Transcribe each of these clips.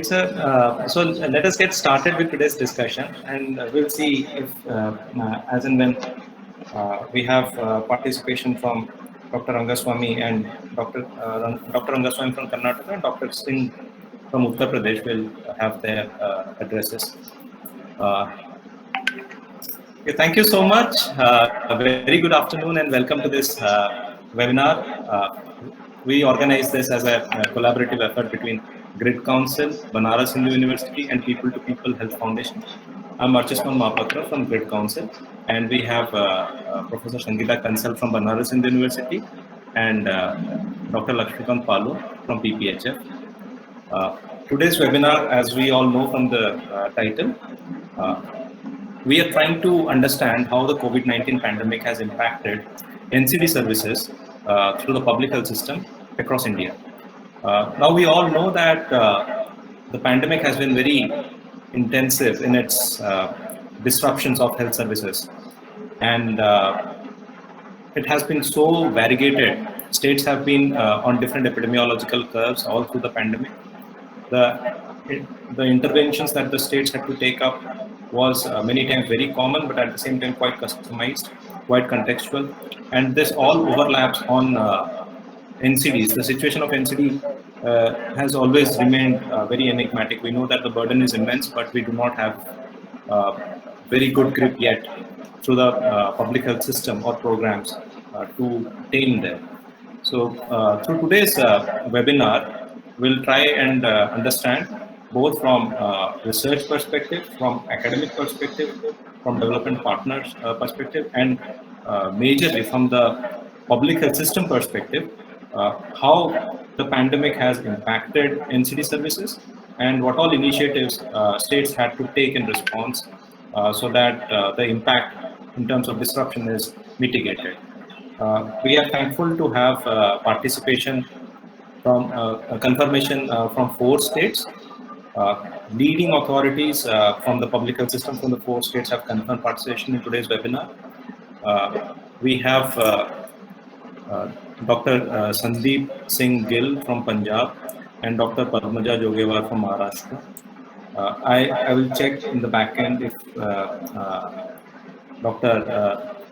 So let us get started with today's discussion, and we'll see if, as and when we have participation from Dr. Rangaswamy and Dr. Rangaswamy from Karnataka and Dr. Singh from Uttar Pradesh will have their addresses. Okay, thank you so much. A very good afternoon and welcome to this webinar. We organize this as a collaborative effort between Grid Council, Banaras Hindu University, and People to People Health Foundation. I'm Archisman Mahapatra from Grid Council, and we have Professor Sangeeta Kansal from Banaras Hindu University and Dr. Lakshmikant Palu from PPHF. Today's webinar, as we all know from the title, we are trying to understand how the COVID-19 pandemic has impacted NCD services through the public health system across India. Now we all know that the pandemic has been very intensive in its disruptions of health services, and it has been so variegated. States have been on different epidemiological curves all through the pandemic. The interventions that the states had to take up was many times very common, but at the same time quite customized, quite contextual, and this all overlaps on NCDs. The situation of NCD has always remained very enigmatic. We know that the burden is immense, but we do not have very good grip yet through the public health system or programs to tame them. So through today's webinar, we'll try and understand both from research perspective, from academic perspective, from development partners perspective, and majorly from the public health system perspective, how the pandemic has impacted NCD services and what all initiatives states had to take in response so that the impact in terms of disruption is mitigated. We are thankful to have participation from confirmation from 4 states. Leading authorities from the public health system from the 4 states have confirmed participation in today's webinar. We have Dr. Sandeep Singh Gill from Punjab and Dr. Padmaja Jogewar from Maharashtra. I will check in the back end if Dr.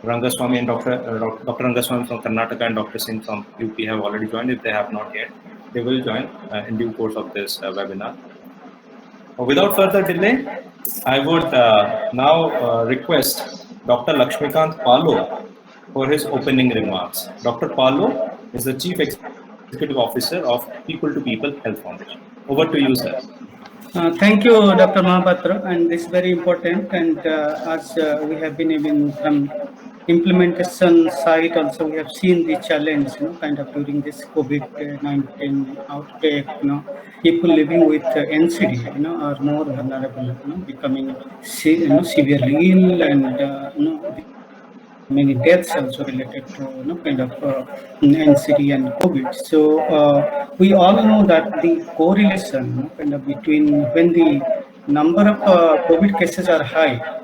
Rangaswamy and Dr. Rangaswamy from Karnataka and Dr. Singh from UP have already joined. If they have not yet, they will join in due course of this webinar. Without further delay, I would now request Dr. Lakshmikant Palu for his opening remarks. Dr. Palu is the Chief Executive Officer of People to People Health Foundation. Over to you, sir. Thank you, Dr. Mahapatra, and this is very important. And as we have been even from implementation side, also we have seen the challenge, kind of during this COVID-19 outbreak. People living with NCD, are more vulnerable, becoming severely ill, and many deaths also related to kind of NCD and COVID. So we all know that the correlation kind of between when the number of COVID cases are high,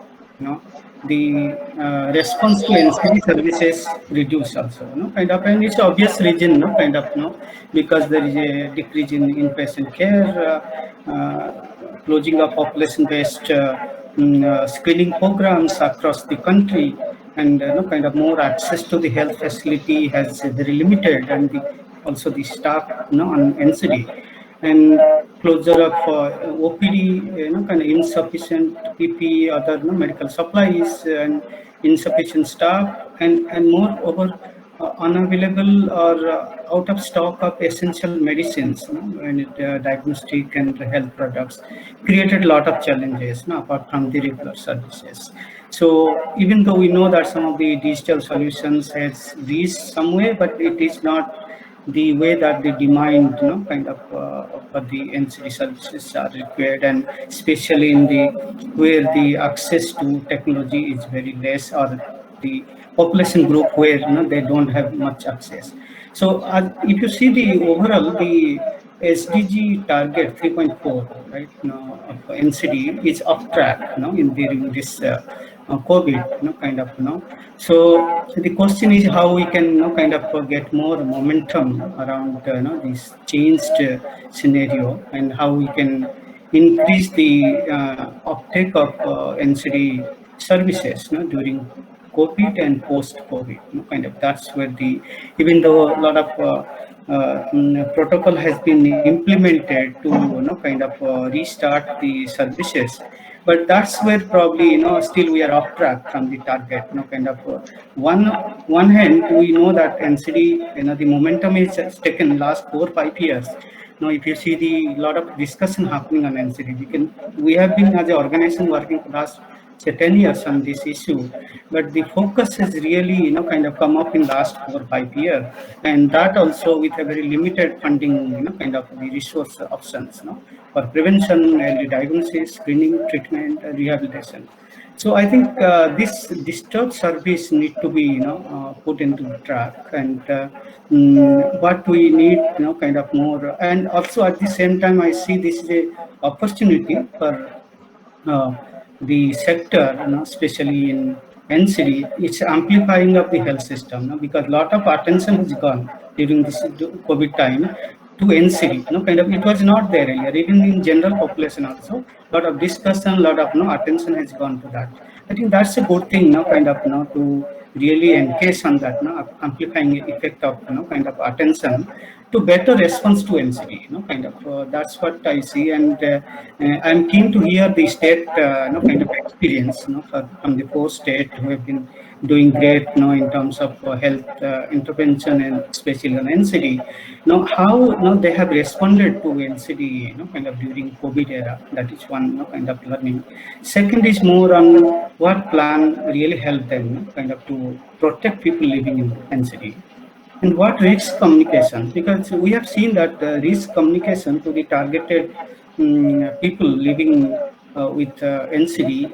the response to NCD services reduce also, kind of, and it's obvious reason, kind of, because there is a decrease in inpatient care, closing of population-based screening programs across the country, and kind of more access to the health facility has very limited, and also the staff, on NCD, and closure of OPD, kind of insufficient PPE, other medical supplies, and insufficient staff, and moreover unavailable or out of stock of essential medicines, and diagnostic and health products created a lot of challenges, apart from the regular services. So even though we know that some of the digital solutions has reached some way, but it is not the way that the demand, kind of for the NCD services are required, and especially in the where the access to technology is very less, or the population group where they don't have much access. So if you see the overall, the SDG target 3.4, right, of NCD is off track, during this COVID, kind of, So the question is how we can, kind of get more momentum around, this changed scenario, and how we can increase the uptake of NCD services, during COVID and post-COVID. Kind of that's where even though a lot of protocol has been implemented to kind of restart the services, but that's where probably still we are off track from the target. Kind of one hand we know that NCD, the momentum is taken last 4 or 5 years. Now, if you see the lot of discussion happening on NCD, we have been as an organization working for last say 10 years on this issue, but the focus has really kind of come up in last 4 or 5 years, and that also with a very limited funding, kind of the resource options, for prevention, early diagnosis, screening, treatment, rehabilitation. So I think this disturbed service need to be put into track, and what we need kind of more, and also at the same time I see this is a opportunity for the sector, especially in NCD. It's amplifying of the health system, because a lot of attention has gone during this COVID time to NCD. Kind of it was not there earlier. Even in general population also, a lot of discussion, a lot of attention has gone to that. I think that's a good thing, kind of to really engage on that, amplifying effect of kind of attention to better response to NCD. Kind of that's what I see, and I'm keen to hear the state kind of experience from the 4 states who have been doing great in terms of health intervention, and especially on NCD. How they have responded to NCD kind of during COVID era. That is one kind of learning. Second is more on what plan really helped them kind of to protect people living in NCD. And what risk communication? Because we have seen that risk communication to the targeted people living with NCD,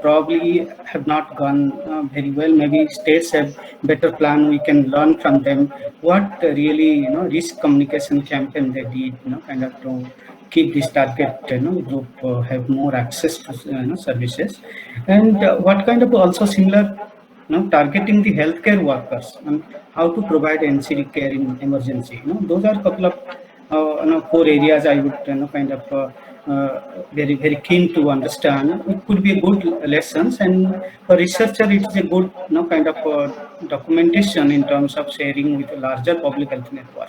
probably have not gone very well. Maybe states have better plan. We can learn from them what really risk communication campaign they did, kind of to keep this target group have more access to services, and what kind of also similar targeting the healthcare workers and how to provide NCD care in emergency. Those are a couple of 4 areas I would kind of very very keen to understand. It could be a good lessons, and for researcher it is a good kind of documentation in terms of sharing with a larger public health network.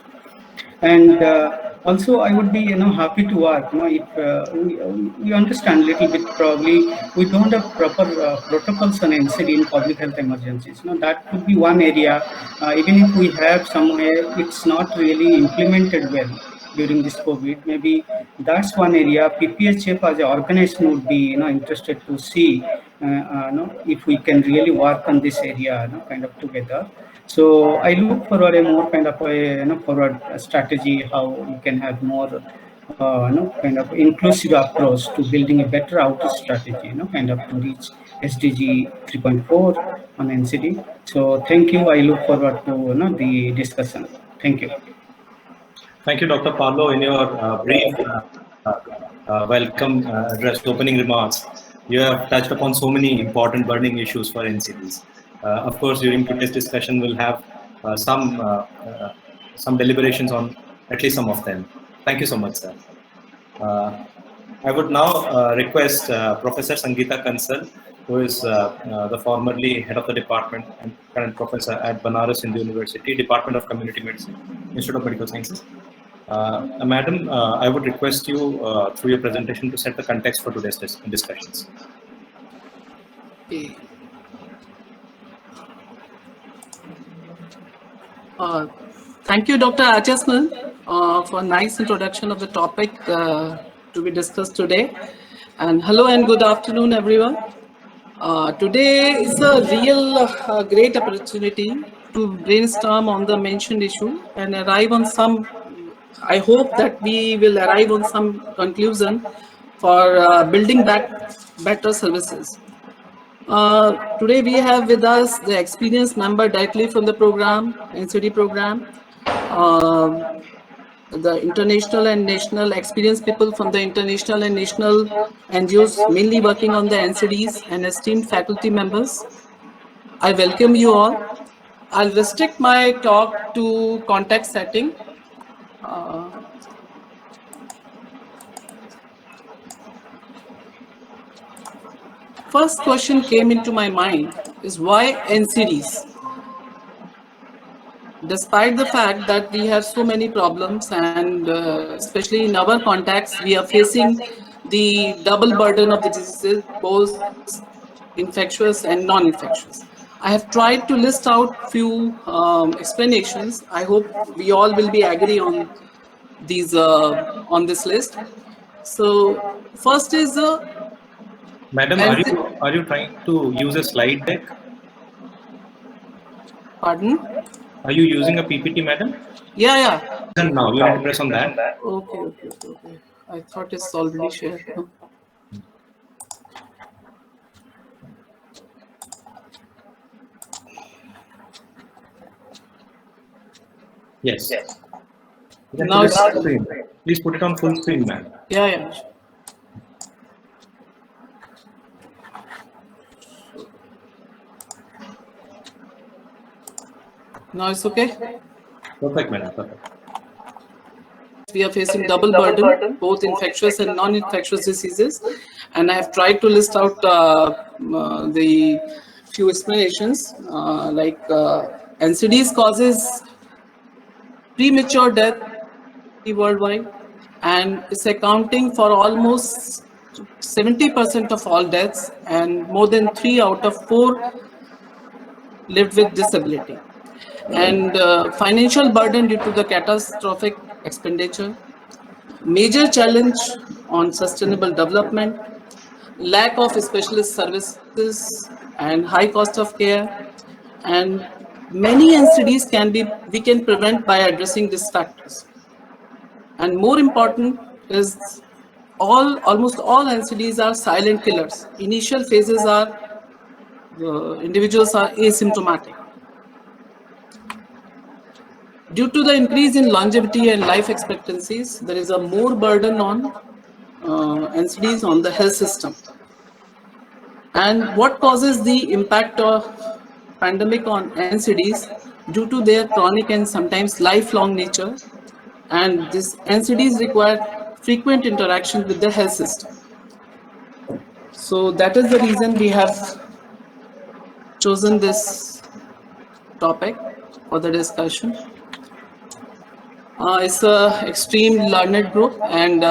And also I would be happy to work if we understand a little bit. Probably we don't have proper protocols on NCD in public health emergencies. That could be one area. Even if we have somewhere, it's not really implemented well during this COVID. Maybe that's one area PPHF as an organization would be interested to see if we can really work on this area kind of together. So I look forward a more kind of a forward strategy how we can have more kind of inclusive approach to building a better outreach strategy, kind of to reach SDG 3.4 on NCD. So thank you. I look forward to the discussion. Thank you. Thank you, Dr. Pablo. In your brief welcome address, opening remarks, you have touched upon so many important burning issues for NCDs. Of course, during today's discussion, we'll have some deliberations on at least some of them. Thank you so much, sir. I would now request Professor Sangeeta Kansal, who is the formerly head of the department and current professor at Banaras Hindu University, Department of Community Medicine, Institute of Medical Sciences. Madam, I would request you through your presentation to set the context for today's discussions. Okay. Thank you, Dr. Ajasman, for a nice introduction of the topic to be discussed today. And hello and good afternoon, everyone. Today is a real great opportunity to brainstorm on the mentioned issue and arrive on some, I hope that we will arrive on some conclusion for building back better services. Today we have with us the experienced member directly from the program, NCD program, the international and national experienced people from the international and national NGOs mainly working on the NCDs, and esteemed faculty members. I welcome you all. I'll restrict my talk to context setting. first question came into my mind is why NCDs? Despite the fact that we have so many problems and especially in our contacts, we are facing the double burden of the diseases, both infectious and non-infectious. I have tried to list out few explanations. I hope we all will be agree on this list. So first is Madam, NC are you trying to use a slide deck? pardon? Are you using a PPT, madam? Yeah. And now you need to press on that. Okay. I thought it's already shared. No? Yes. Now it's Screen. Please put it on full screen, ma'am. yeah. Now it's okay. Perfect, madam. Perfect. We are facing double burden, both infectious and non-infectious diseases, and I have tried to list out the few explanations NCDs causes premature death worldwide, and it's accounting for almost 70% of all deaths, and more than 3 out of 4 lived with disability. And financial burden due to the catastrophic expenditure, major challenge on sustainable development, lack of specialist services and high cost of care, and many NCDs we can prevent by addressing these factors. And more important is almost all NCDs are silent killers. Initial phases are individuals are asymptomatic. Due to the increase in longevity and life expectancies, there is a more burden on NCDs on the health system. And what causes the impact of pandemic on NCDs? Due to their chronic and sometimes lifelong nature, and these NCDs require frequent interaction with the health system. So that is the reason we have chosen this topic for the discussion. It's an extreme learned group, and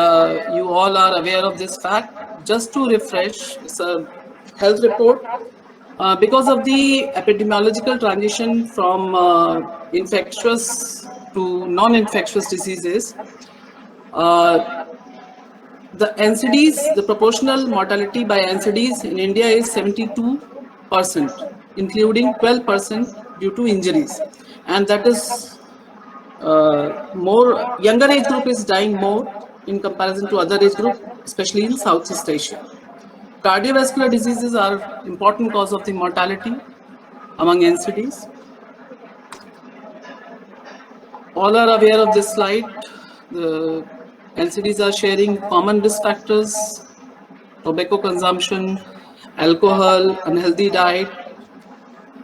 you all are aware of this fact. Just to refresh, it's a health report. Because of the epidemiological transition from infectious to non-infectious diseases, the NCDs, the proportional mortality by NCDs in India is 72%, including 12% due to injuries, and that is more younger age group is dying more in comparison to other age group, especially in Southeast Asia. Cardiovascular diseases are important cause of the mortality among NCDs. All are aware of this slide. The NCDs are sharing common risk factors: tobacco consumption, alcohol, unhealthy diet,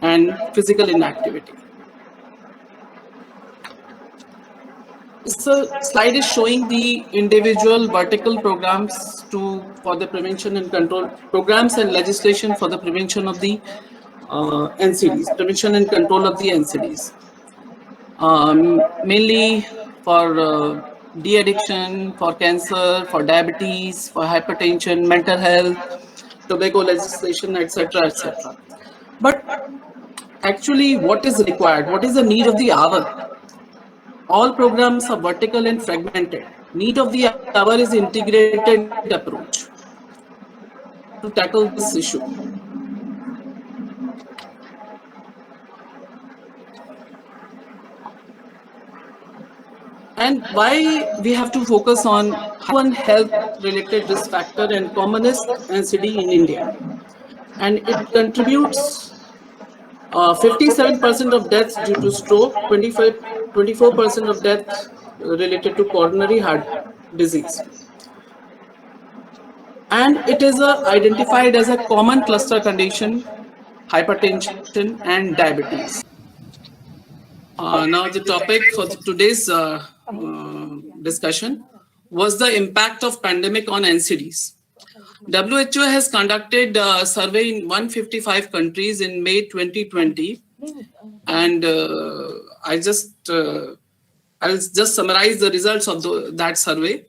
and physical inactivity. This slide is showing the individual vertical programs for the prevention and control programs and legislation for the prevention of the NCDs, prevention and control of the NCDs. Mainly for de-addiction, for cancer, for diabetes, for hypertension, mental health, tobacco legislation, etc., etc. But actually, what is required? What is the need of the hour? All programs are vertical and fragmented. Need of the hour is integrated approach to tackle this issue. And why we have to focus on one health-related risk factor and commonest NCD in India. And it contributes 57% of deaths due to stroke, 24% of deaths related to coronary heart disease. And it is identified as a common cluster condition, hypertension and diabetes. Now the topic for today's discussion was the impact of pandemic on NCDs. WHO has conducted a survey in 155 countries in May 2020, and I'll just summarize the results of that survey.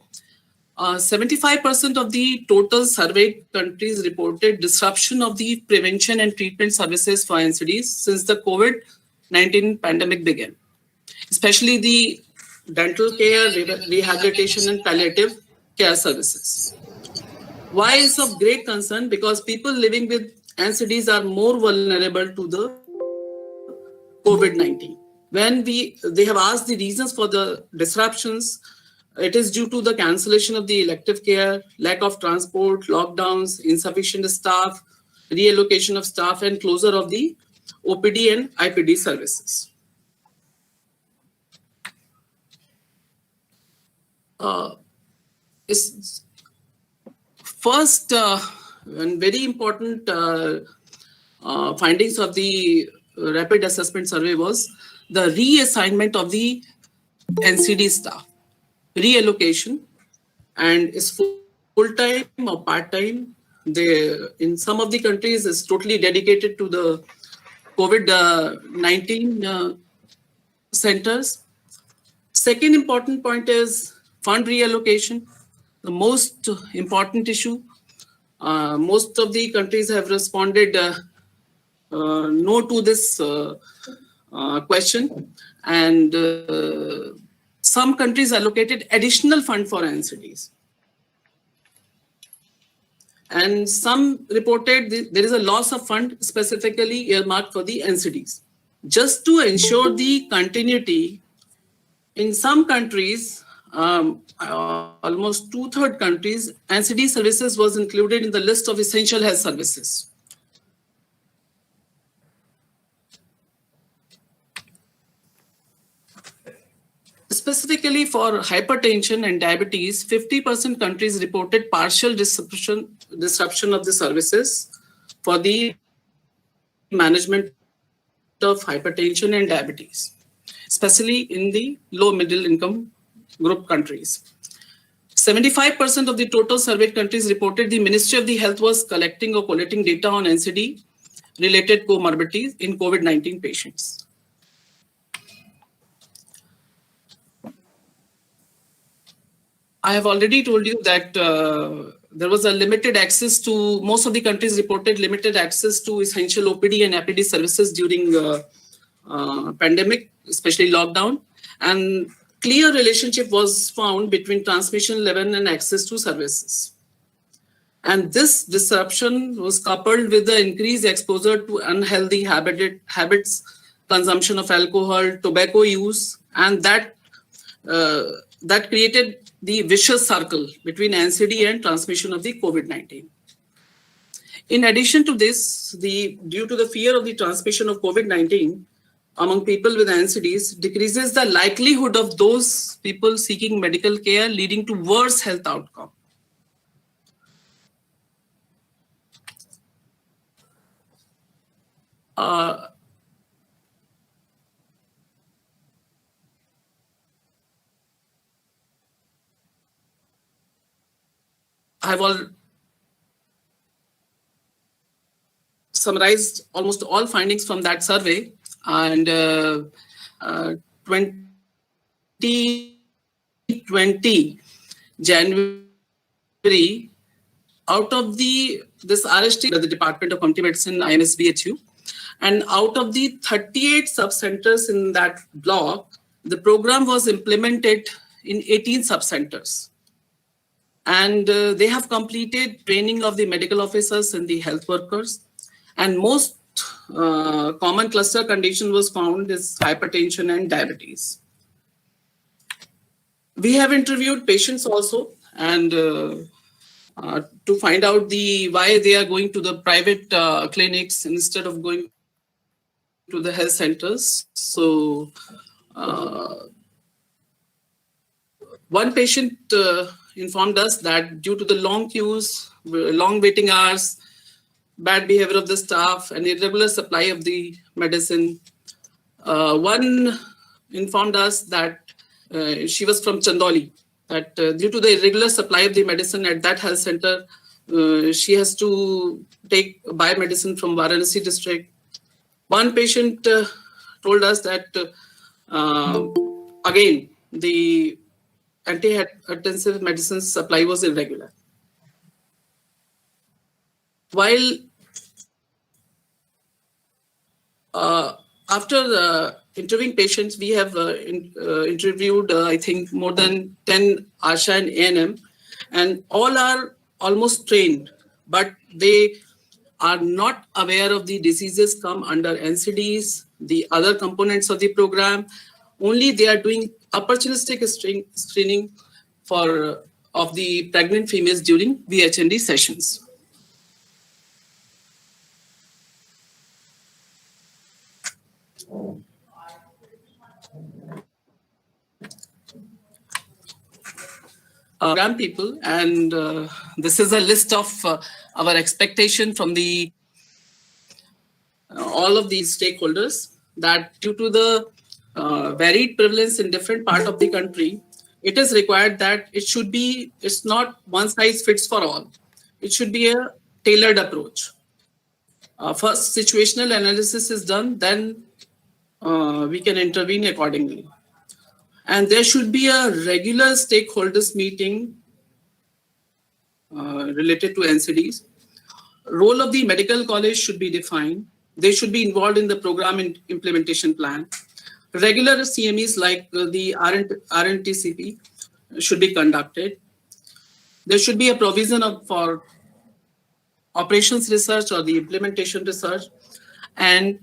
75% of the total surveyed countries reported disruption of the prevention and treatment services for NCDs since the COVID-19 pandemic began, especially the dental care, rehabilitation, and palliative care services. Why is of great concern? Because people living with NCDs are more vulnerable to the COVID-19. When they have asked the reasons for the disruptions, it is due to the cancellation of the elective care, lack of transport, lockdowns, insufficient staff, reallocation of staff, and closure of the OPD and IPD services. First and very important findings of the rapid assessment survey was the reassignment of the NCD staff, reallocation, and is full-time or part-time. In some of the countries is totally dedicated to the COVID-19 centers. Second important point is fund reallocation, the most important issue. Most of the countries have responded no to this question, and some countries allocated additional fund for NCDs. And some reported there is a loss of fund specifically earmarked for the NCDs. Just to ensure the continuity, in some countries, almost 2/3 countries, NCD services was included in the list of essential health services. Specifically for hypertension and diabetes, 50% countries reported partial disruption of the services for the management of hypertension and diabetes, especially in the low middle income group countries. 75% of the total surveyed countries reported the Ministry of the Health was collecting or collating data on NCD related comorbidities in COVID-19 patients. I have already told you that there was a limited access to, most of the countries reported limited access to essential OPD and APD services during pandemic, especially lockdown. And clear relationship was found between transmission level and access to services. And this disruption was coupled with the increased exposure to unhealthy habits, consumption of alcohol, tobacco use, and that created the vicious circle between NCD and transmission of the COVID-19. In addition to this, due to the fear of the transmission of COVID-19 among people with NCDs, decreases the likelihood of those people seeking medical care, leading to worse health outcome. I've summarized almost all findings from that survey, and 2020 January, out of this RST, the Department of Community Medicine, IMSBHU, and out of the 38 sub-centers in that block, the program was implemented in 18 sub-centers. And they have completed training of the medical officers and the health workers. And most common cluster condition was found is hypertension and diabetes. We have interviewed patients also, and to find out why they are going to the private clinics instead of going to the health centers. So one patient informed us that due to the long queues, long waiting hours, bad behavior of the staff, and irregular supply of the medicine, one informed us that she was from Chandoli, that due to the irregular supply of the medicine at that health center, she has to take biomedicine from Varanasi district. One patient told us that again the antihypertensive medicine supply was irregular. While after interviewing patients, we have interviewed, I think, more than 10 ASHA and ANM, and all are almost trained, but they are not aware of the diseases come under NCDs, the other components of the program. Only they are doing opportunistic screening for of the pregnant females during VHND sessions. Program people, and this is a list of our expectation from the all of these stakeholders, that due to the varied prevalence in different part of the country, it is required that it's not one size fits for all. It should be a tailored approach. First situational analysis is done, then we can intervene accordingly. And there should be a regular stakeholders meeting related to NCDs. Role of the medical college should be defined. They should be involved in the program implementation plan. Regular CMEs like the RNTCP should be conducted. There should be a provision for operations research or the implementation research. And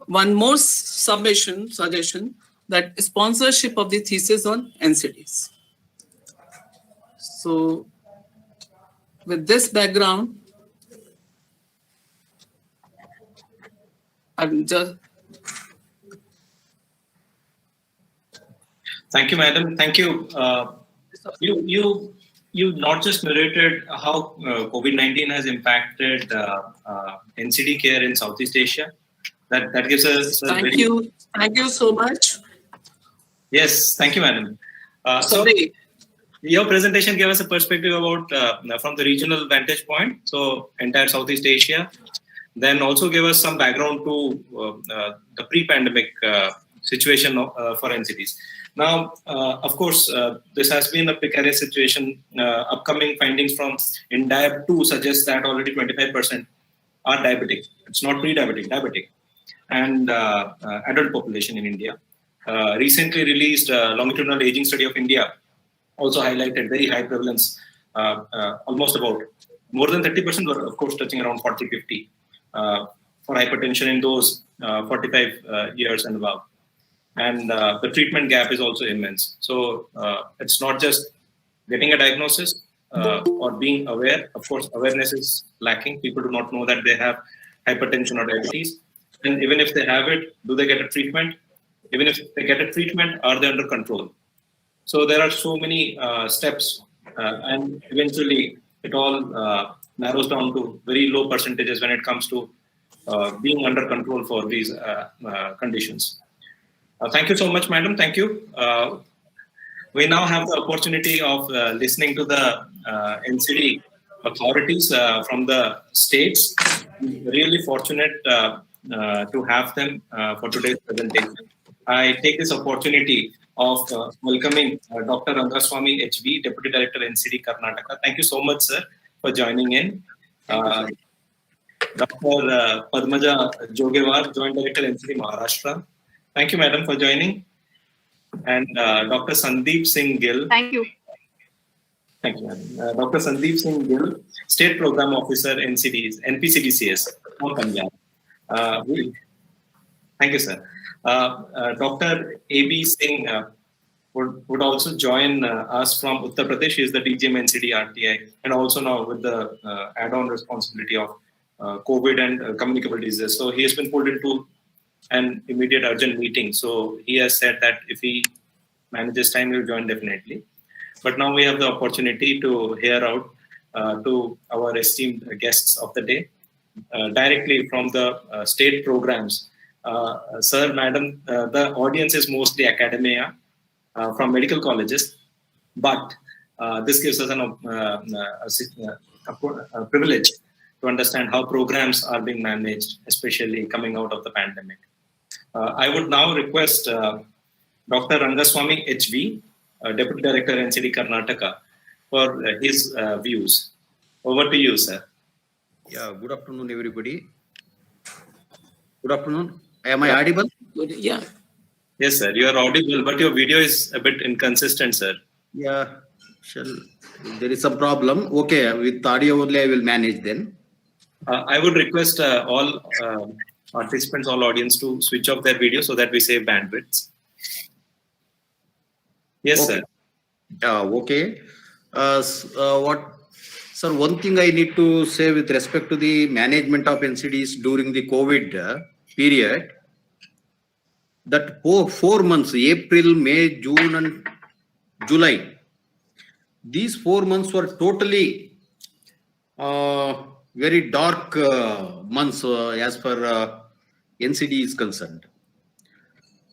one more suggestion, that sponsorship of the thesis on NCDs. So with this background, I'm just... Thank you, madam. Thank you. You not just narrated how COVID-19 has impacted NCD care in Southeast Asia. That gives us. Thank you so much. Yes, thank you, madam. So your presentation gave us a perspective about from the regional vantage point, so entire Southeast Asia. Then also gave us some background to the pre-pandemic situation for NCDs. Now, of course, this has been a precarious situation. Upcoming findings from INDIAB 2 suggest that already 25% are diabetic. It's not pre-diabetic, diabetic. And adult population in India. Recently released longitudinal aging study of India also highlighted very high prevalence, almost about more than 30%, but of course touching around 40-50 for hypertension in those 45 years and above. And the treatment gap is also immense. So it's not just getting a diagnosis or being aware. Of course, awareness is lacking. People do not know that they have hypertension or diabetes. And even if they have it, do they get a treatment? Even if they get a treatment, are they under control? So there are so many steps, and eventually it all narrows down to very low percentages when it comes to being under control for these conditions. Thank you so much, madam. Thank you. We now have the opportunity of listening to the NCD authorities from the states. Really fortunate to have them for today's presentation. I take this opportunity of welcoming Dr. Rangaswamy HB, Deputy Director NCD Karnataka. Thank you so much, sir, for joining in. Dr. Padmaja Jogewar, Joint Director NCD Maharashtra. Thank you, madam, for joining. And Dr. Sandeep Singh Gill. Thank you. Thank you, madam. Dr. Sandeep Singh Gill, State Program Officer NPCDCS from Punjab. Thank you, sir. Dr. A.B. Singh would also join us from Uttar Pradesh. He is the DGM NCD RTI, and also now with the add-on responsibility of COVID and communicable diseases. So he has been pulled into an immediate urgent meeting. So he has said that if he manages time, he will join definitely. But now we have the opportunity to hear out to our esteemed guests of the day directly from the state programs. Sir, madam, the audience is mostly academia from medical colleges, but this gives us a privilege to understand how programs are being managed, especially coming out of the pandemic. I would now request Dr. Rangaswamy HV, Deputy Director NCD Karnataka, for his views. Over to you, sir. Yeah, good afternoon, everybody. Good afternoon. Am I audible? Good. Yeah. Yes, sir. You are audible, but your video is a bit inconsistent, sir. Yeah, there is some problem. Okay, with audio only I will manage then. I would request all participants, all audience to switch off their video so that we save bandwidths. Yes, Okay. sir. Okay. Sir, one thing I need to say with respect to the management of NCDs during the COVID period, that 4 months, April, May, June and July, these 4 months were totally very dark months as far NCD is concerned.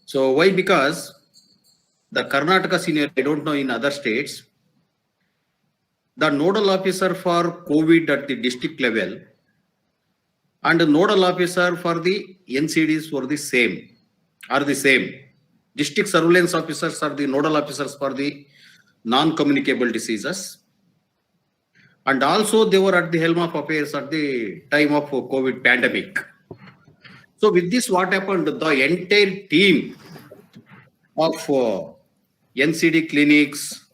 So why? Because the Karnataka senior, I don't know in other states, the nodal officer for COVID at the district level and the nodal officer for the NCDs were the same. District surveillance officers are the nodal officers for the non-communicable diseases. And also they were at the helm of affairs at the time of COVID pandemic. So with this, what happened? The entire team of NCD clinics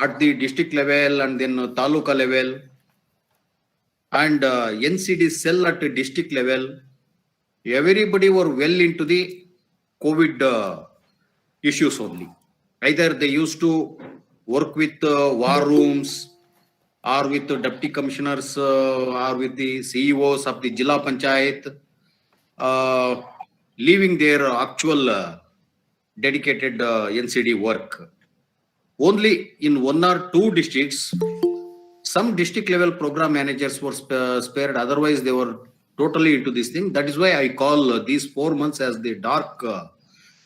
at the district level and then taluka level and NCD cell at the district level, everybody were well into the COVID issues only. Either they used to work with war rooms or with the deputy commissioners or with the CEOs of the Jilla Panchayat, leaving their actual dedicated NCD work. Only in 1 or 2 districts, some district level program managers were spared. Otherwise, they were totally into this thing. That is why I call these 4 months as the dark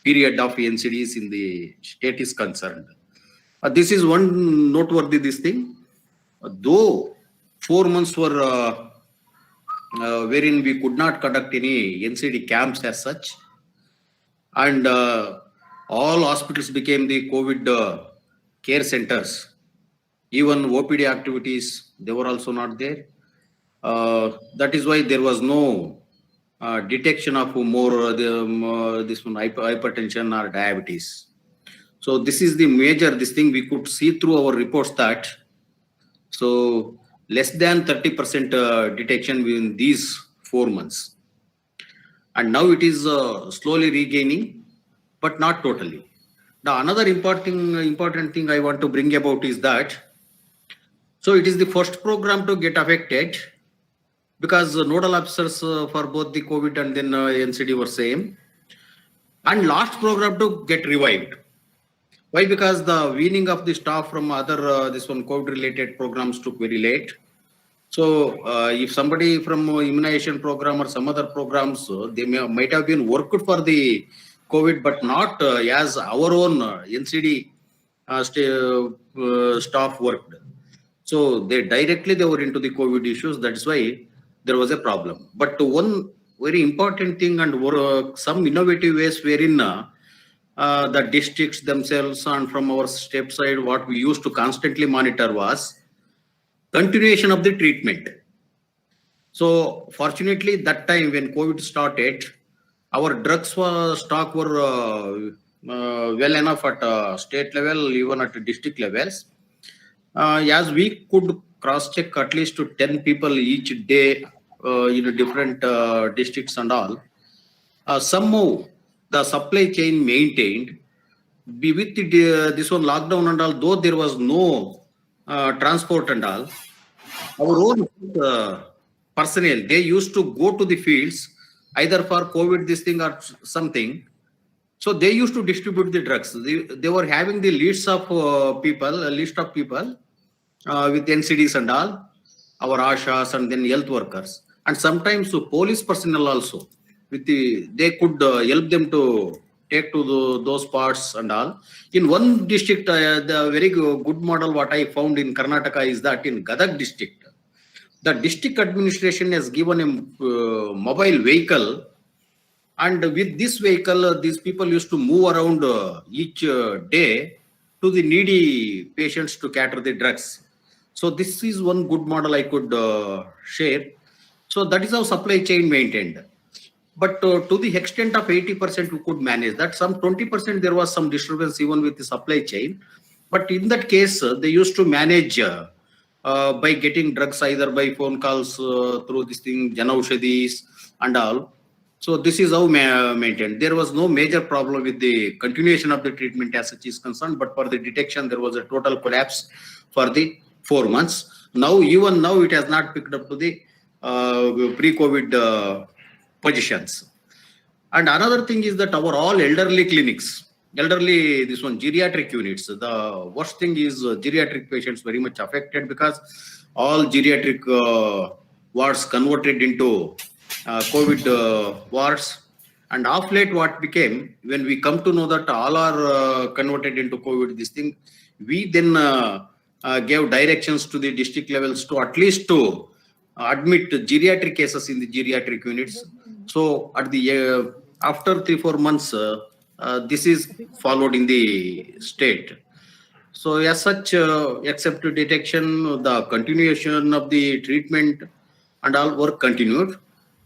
period of NCDs in the state is concerned. This is one noteworthy this thing. Though 4 months were wherein we could not conduct any NCD camps as such, and all hospitals became the COVID care centers. Even OPD activities, they were also not there. That is why there was no detection of more this one hypertension or diabetes. So this is the major this thing we could see through our reports that so less than 30% detection within these 4 months, and now it is slowly regaining, but not totally. Now another important thing I want to bring about is that so it is the first program to get affected because nodal officers for both the COVID and then NCD were same, and last program to get revived. Why? Because the weaning of the staff from other this one COVID related programs took very late. So if somebody from immunization program or some other programs, they might have been worked for the COVID, but not as our own NCD staff worked. So they were into the COVID issues. That's why there was a problem. But one very important thing and some innovative ways wherein the districts themselves and from our state side, what we used to constantly monitor was continuation of the treatment. So fortunately, that time when COVID started, our drugs stock were well enough at state level, even at district levels. As we could cross-check at least to 10 people each day in different districts and all, somehow the supply chain maintained. With this one lockdown and all, though there was no transport and all, our own personnel, they used to go to the fields either for COVID this thing or something. So they used to distribute the drugs. They were having the list of people with NCDs and all, our ASHAs and then health workers, and sometimes police personnel also. They could help them to take to those parts and all. In one district, the very good model what I found in Karnataka is that in Gadag district, the district administration has given a mobile vehicle, and with this vehicle, these people used to move around each day to the needy patients to cater the drugs. So this is one good model I could share. So that is how supply chain maintained. But to the extent of 80% we could manage that. Some 20% there was some disturbance even with the supply chain. But in that case, they used to manage by getting drugs either by phone calls through this thing, Janaushadis and all. So this is how maintained. There was no major problem with the continuation of the treatment as such is concerned, but for the detection, there was a total collapse for the 4 months. Now, even now, it has not picked up to the pre-COVID positions. And another thing is that our all elderly clinics, this one geriatric units, the worst thing is geriatric patients very much affected because all geriatric wards converted into COVID wards. And of late what became, when we come to know that all are converted into COVID, this thing, we then gave directions to the district levels to at least to admit geriatric cases in the geriatric units. So at the after 3-4 months, this is followed in the state. So as such, except detection, the continuation of the treatment and all work continued.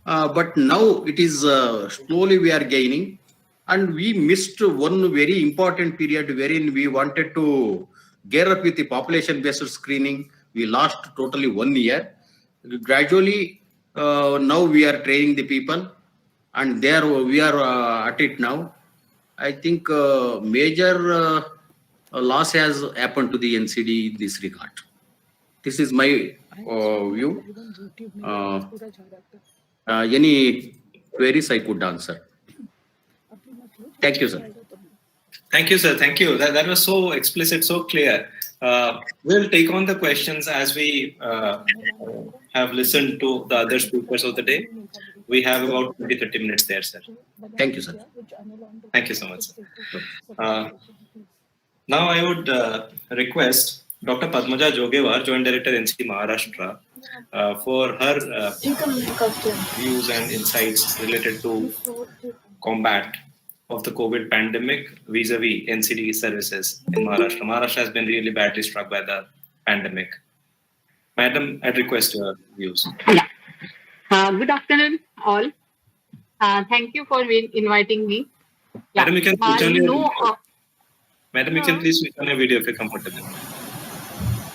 But now it is slowly we are gaining, and we missed one very important period wherein we wanted to gear up with the population-based screening. We lost totally 1 year. Gradually, now we are training the people, and there we are at it now. I think major loss has happened to the NCD in this regard. This is my view. Any queries I could answer. Thank you, sir. Thank you, sir. Thank you. That was so explicit, so clear. We'll take on the questions as we have listened to the other speakers of the day. We have about 20-30 minutes there, sir. Thank you, sir. Thank you so much, sir. Now I would request Dr. Padmaja Jogewar, Joint Director, NCD Maharashtra, for her views and insights related to combat of the COVID pandemic vis-a-vis NCD services in Maharashtra. Maharashtra has been really badly struck by the pandemic. Madam, I'd request your views. Yeah. Good afternoon, all. Thank you for inviting me. Yeah. Madam, you can switch on your video. Madam, you can please switch on your video if you're comfortable.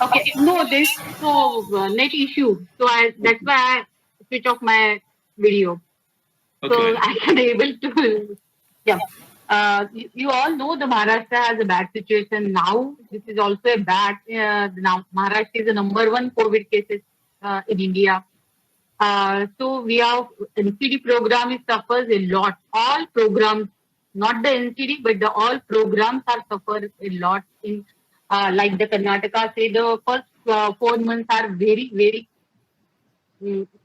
Okay, no, there's no net issue. So that's why I switch off my video. Okay. So I can able to, yeah. You all know the Maharashtra has a bad situation now. This is also a bad, now Maharashtra is the #1 COVID cases in India. So we have NCD program suffers a lot. All programs, not the NCD, but all programs are suffer a lot in like the Karnataka. Say the first 4 months are very, very.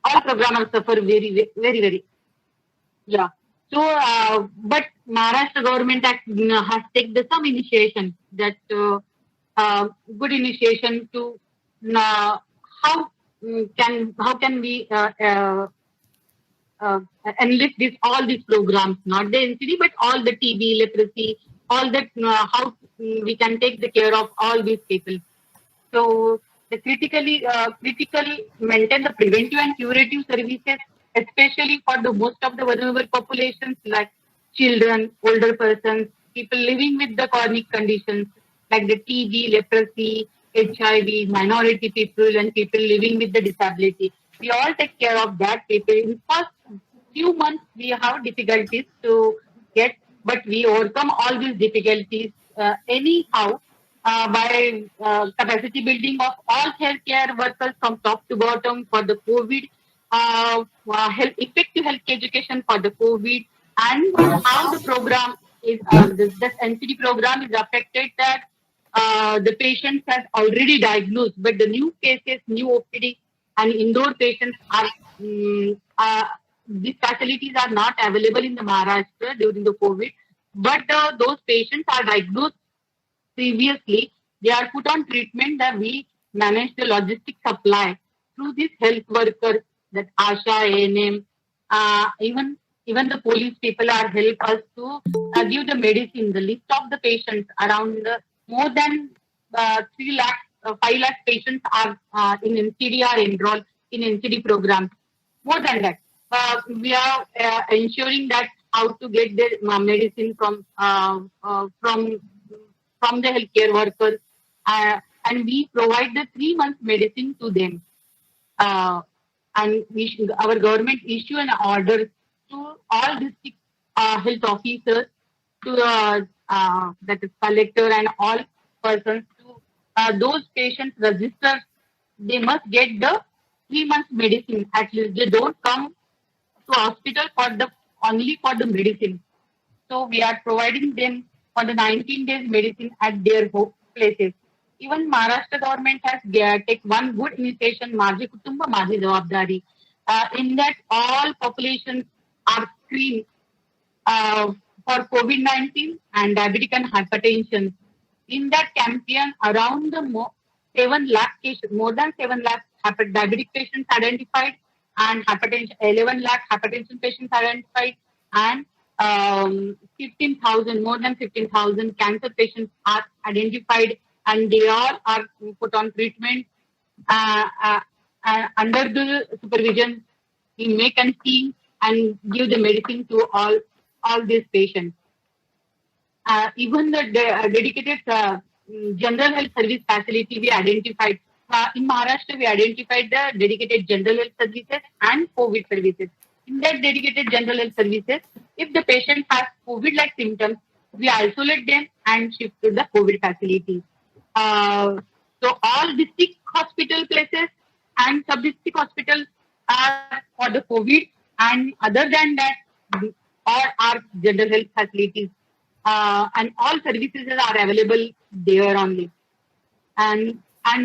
All programs suffer very. Yeah. So, but Maharashtra government has taken some initiation that good initiation to how can we enlist all these programs, not the NCD, but all the TB, leprosy, all that, how we can take the care of all these people. So the critical maintain the preventive and curative services, especially for the most of the vulnerable populations like children, older persons, people living with the chronic conditions like the TB, leprosy, HIV, minority people, and people living with the disability. We all take care of that people. In first few months, we have difficulties to get, but we overcome all these difficulties anyhow by capacity building of all healthcare workers from top to bottom for the COVID, effective health education for the COVID, and how the program is, this NCD program is affected that the patients has already diagnosed, but the new cases, new OPD and indoor patients are, these facilities are not available in the Maharashtra during the COVID. but those patients are diagnosed previously, they are put on treatment that we manage the logistic supply through these health workers, that ASHA, ANM, even the police people are help us to give the medicine. The list of the patients around more than 3 lakh, 5 lakh patients are in NCD are enrolled in NCD programs. More than that, we are ensuring that how to get the medicine from the healthcare workers, and we provide the 3 months medicine to them. And our government issue an order to all district health officers, to that is collector and all persons, to those patients register. They must get the 3 months medicine at least. They don't come to hospital for the only for the medicine. So we are providing them for the 19 days medicine at their home places. Even Maharashtra government has take one good initiation, माझे कुटुंब माझी जबाबदारी. In that all populations are screened for COVID-19 and diabetic and hypertension. In that campaign, around the 7 lakh patients, more than 7 lakh diabetic patients identified, and hypertension, 11 lakh hypertension patients identified, and 15,000, more than 15,000 cancer patients are identified, and they all are put on treatment under the supervision. We make and see and give the medicine to all these patients. Even the dedicated general health service facility we identified. In Maharashtra, we identified the dedicated general health services and COVID services. In that dedicated general health services, if the patient has COVID-like symptoms, we isolate them and shift to the COVID facility. So all district hospital places and sub-district hospitals are for the COVID, and other than that, all are general health facilities. And all services are available there only. And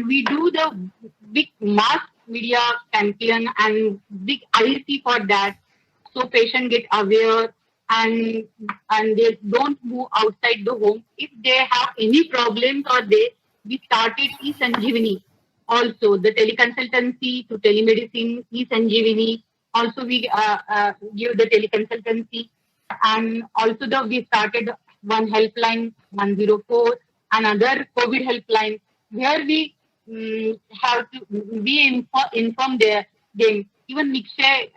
we do the big mass media campaign and big IC for that, so patient get aware and they don't move outside the home. If they have any problems or we started eSanjeevani, also the teleconsultancy to telemedicine, eSanjeevani. Also we give the teleconsultancy, and also we started one helpline 104, another COVID helpline, where we have to inform them. Even Nikshay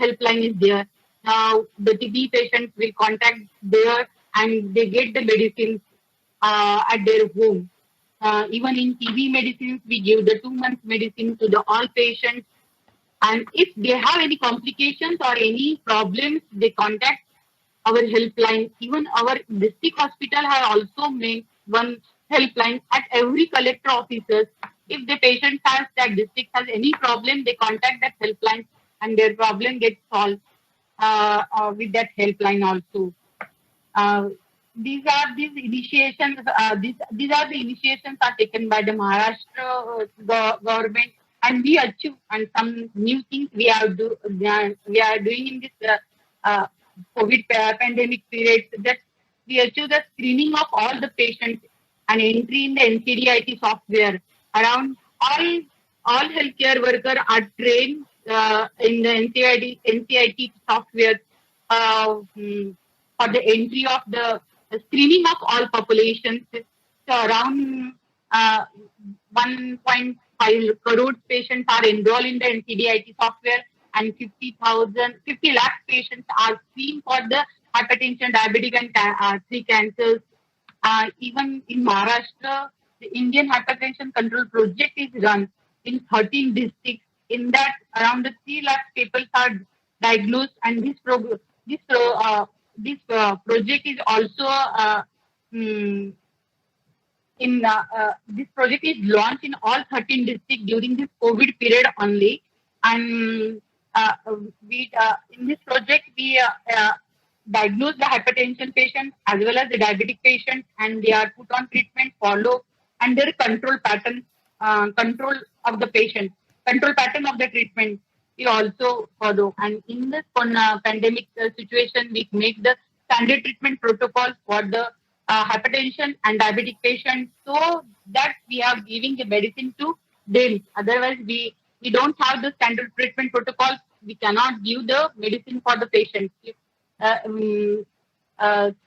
helpline is there. Now the TB patients will contact there and they get the medicines at their home. Even in TB medicines, we give the 2 months medicine to the all patients. And if they have any complications or any problems, they contact our helpline. Even our district hospital has also made one helpline at every collector offices. If the patient has that district has any problem, they contact that helpline and their problem gets solved with that helpline also. These initiations. These are the initiations are taken by the Maharashtra government, and we achieve and some new things we are doing in this COVID pandemic period. That we achieve the screening of all the patients and entry in the NCDIT software. Around all healthcare workers are trained in the NCIT software for the entry of the screening of all populations. So around 1.5 crore patients are enrolled in the NCDIT software, and 50 lakh patients are screened for the hypertension, diabetic, and 3 cancers. Even in Maharashtra, the Indian Hypertension Control Project is run in 13 districts. In that, around 3 lakh people are diagnosed, and this project is also this project is launched in all 13 districts during this COVID period only. And in this project, we diagnose the hypertension patients as well as the diabetic patients, and they are put on treatment, follow, and their control pattern, control of the patient, control pattern of the treatment. we also follow. And in this pandemic situation, we make the standard treatment protocol for the hypertension and diabetic patients, so that we are giving the medicine to them. Otherwise, we don't have the standard treatment protocol. We cannot give the medicine for the patients.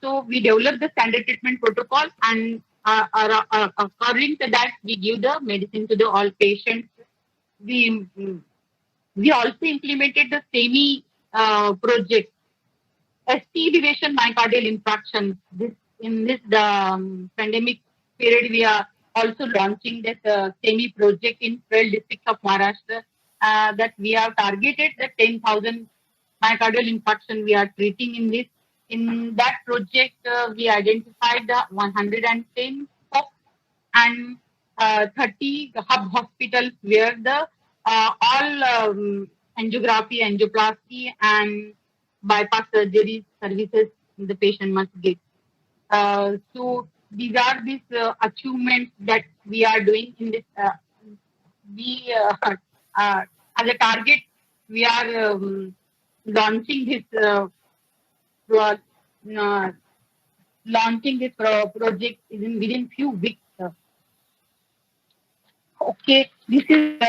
So we develop the standard treatment protocol, and according to that, we give the medicine to the all patients. We we also implemented the SEMI project, ST elevation myocardial infarction. In this pandemic period, we are also launching this SEMI project in 12 districts of Maharashtra. That we have targeted the 10,000 myocardial infarction we are treating in this. In that project, we identified the 110 hubs and 30 hub hospitals where the all angiography, angioplasty, and bypass surgery services the patient must get. So these are these achievements that we are doing in this. We as a target, we are launching this project within few weeks. Okay, this is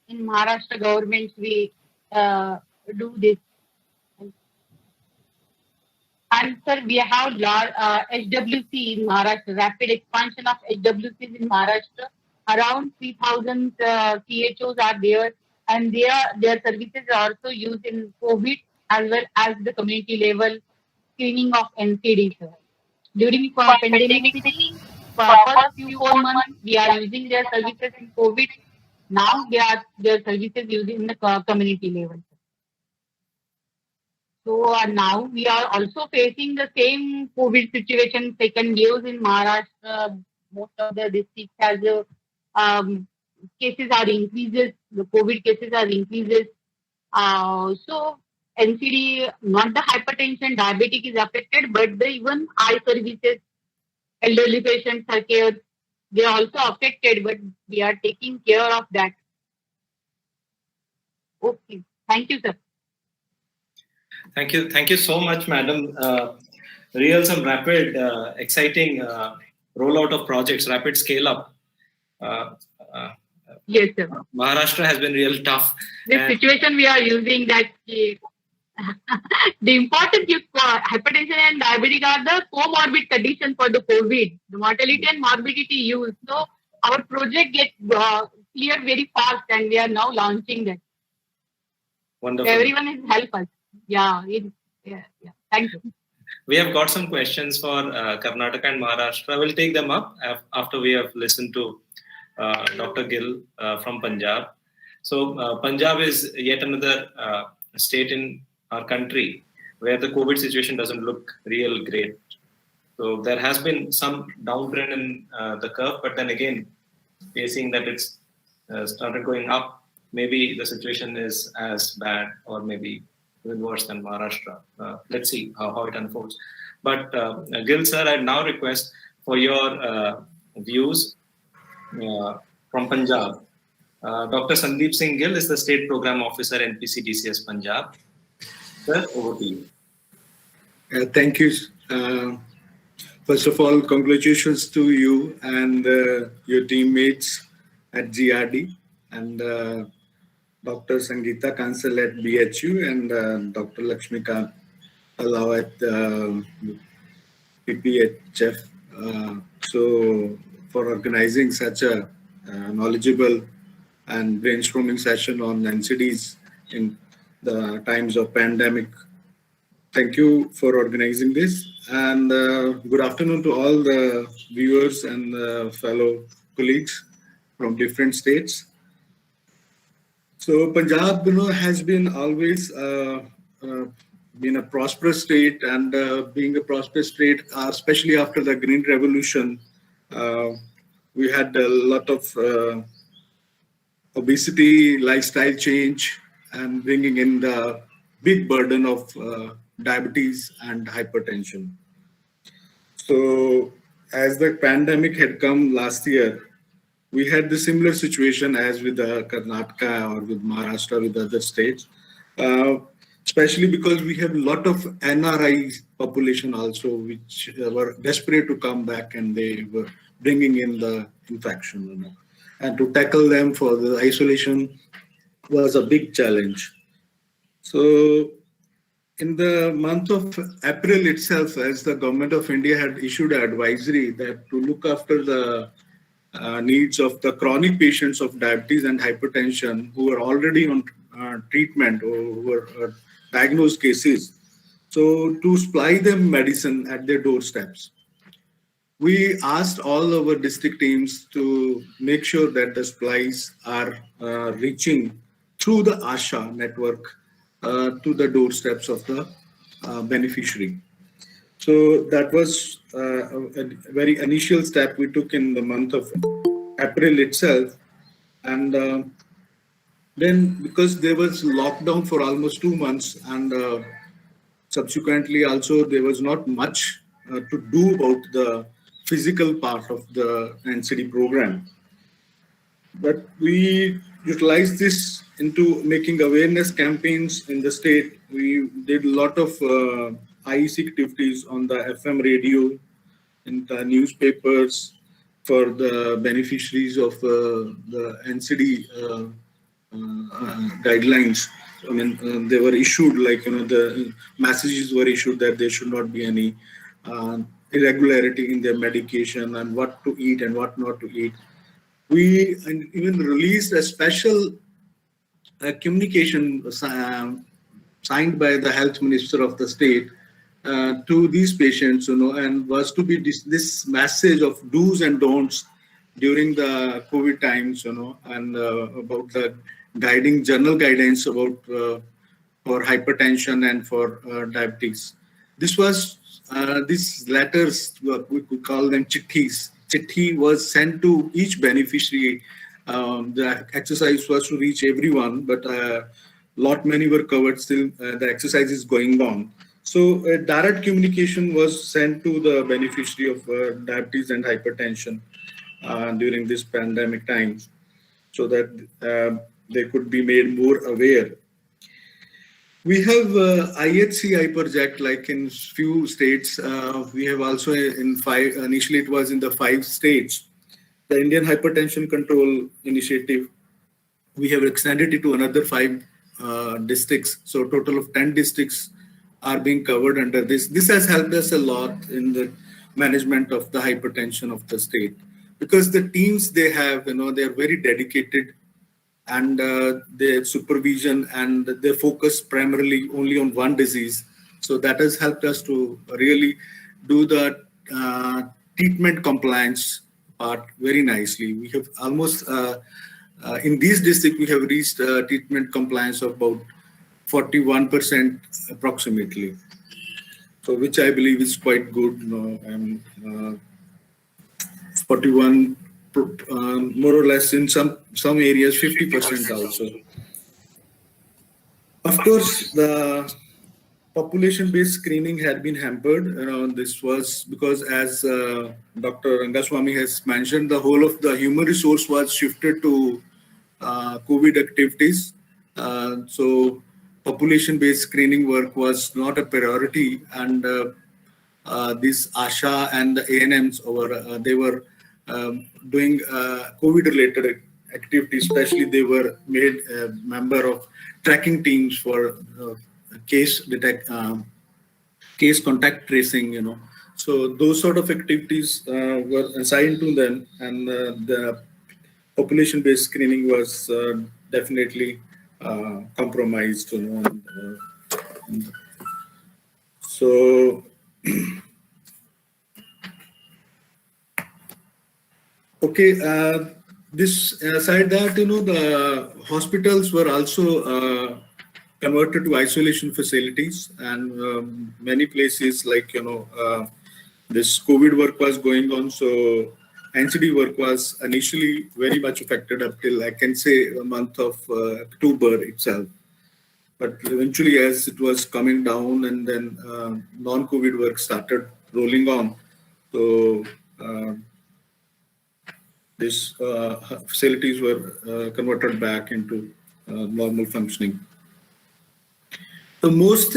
in Maharashtra government we do this. And sir, we have HWC in Maharashtra, rapid expansion of HWCs in Maharashtra. Around 3,000 CHOs are there, and their services are also used in COVID as well as the community level screening of NCD. Sir. During pandemic, first few 4 months, we are using their services in COVID. Now their services used in the community level. So now we are also facing the same COVID situation, second waves in Maharashtra. Most of the districts has cases are increases. The COVID cases are increases. So NCD, not the hypertension, diabetic is affected, but the even eye services, elderly patients are cared. They are also affected, but we are taking care of that. Okay, thank you, sir. Thank you so much, madam. Some rapid, exciting rollout of projects, rapid scale up. Yes, sir. Maharashtra has been real tough. This situation we are using that the important hypertension and diabetic are the comorbid conditions for the COVID. The mortality and morbidity used. So our project gets cleared very fast, and we are now launching that. Wonderful. Everyone has helped us. Yeah. Thank you. We have got some questions for Karnataka and Maharashtra. We'll take them up after we have listened to Dr. Gill from Punjab. So Punjab is yet another state in our country where the COVID situation doesn't look real great. So there has been some downtrend in the curve, but then again, we are seeing that it's started going up. Maybe the situation is as bad or maybe even worse than Maharashtra. Let's see how it unfolds. But Gill sir, I now request for your views from Punjab. Dr. Sandeep Singh Gill is the State Program Officer, NPC-DCS Punjab. Sir, over to you. Thank you. First of all, congratulations to you and your teammates at GRD and Dr. Sangeeta Kansal at BHU and Dr. Lakshmikant Allow at PPHF. So for organizing such a knowledgeable and brainstorming session on NCDs in the times of pandemic. Thank you for organizing this, and good afternoon to all the viewers and fellow colleagues from different states. So Punjab, has been always been a prosperous state, and being a prosperous state, especially after the Green Revolution, we had a lot of obesity, lifestyle change, and bringing in the big burden of diabetes and hypertension. So as the pandemic had come last year, we had the similar situation as with Karnataka or with Maharashtra, with other states, especially because we have a lot of NRI population also, which were desperate to come back, and they were bringing in the infection, and to tackle them for the isolation was a big challenge. So in the month of April itself, as the government of India had issued an advisory that to look after the needs of the chronic patients of diabetes and hypertension who are already on treatment or who are diagnosed cases, so to supply them medicine at their doorsteps. We asked all our district teams to make sure that the supplies are reaching through the ASHA network to the doorsteps of the beneficiary. So that was a very initial step we took in the month of April itself. And then because there was lockdown for almost 2 months, and subsequently also there was not much to do about the physical part of the NCD program. But we utilized this into making awareness campaigns in the state. We did a lot of IEC activities on the FM radio, in the newspapers for the beneficiaries of the NCD guidelines. I mean, they were issued, like, the messages were issued that there should not be any irregularity in their medication and what to eat and what not to eat. We even released a special communication signed by the health minister of the state to these patients, and was to be this message of do's and don'ts during the COVID times, and about the general guidance about for hypertension and for diabetes. This was these letters, we could call them chittis. Chitti was sent to each beneficiary. The exercise was to reach everyone, but many were covered still. The exercise is going on. So direct communication was sent to the beneficiary of diabetes and hypertension during this pandemic times, so that they could be made more aware. We have IHCI project, like in few states. We have also in 5, initially it was in the 5 states. The Indian Hypertension Control Initiative, we have extended it to another 5 districts. So total of 10 districts are being covered under this. This has helped us a lot in the management of the hypertension of the state, because the teams they have, they're very dedicated, and their supervision and their focus primarily only on one disease. So that has helped us to really do the treatment compliance part very nicely. We have almost, in these districts, we have reached treatment compliance of about 41% approximately. So which I believe is quite good, and 41 more or less, in some areas 50% also. Of course, the population-based screening had been hampered. This was because, as Dr. Rangaswamy has mentioned, the whole of the human resource was shifted to COVID activities. So population-based screening work was not a priority, and this ASHA and the ANMs they were doing COVID-related activities. Especially, they were made a member of tracking teams for case contact tracing. So those sort of activities were assigned to them, and the population-based screening was definitely compromised. So. Okay, this aside that, the hospitals were also converted to isolation facilities, and many places, like, this COVID work was going on. So NCD work was initially very much affected up till, I can say, the month of October itself. But eventually, as it was coming down, and then non-COVID work started rolling on. So these facilities were converted back into normal functioning. The most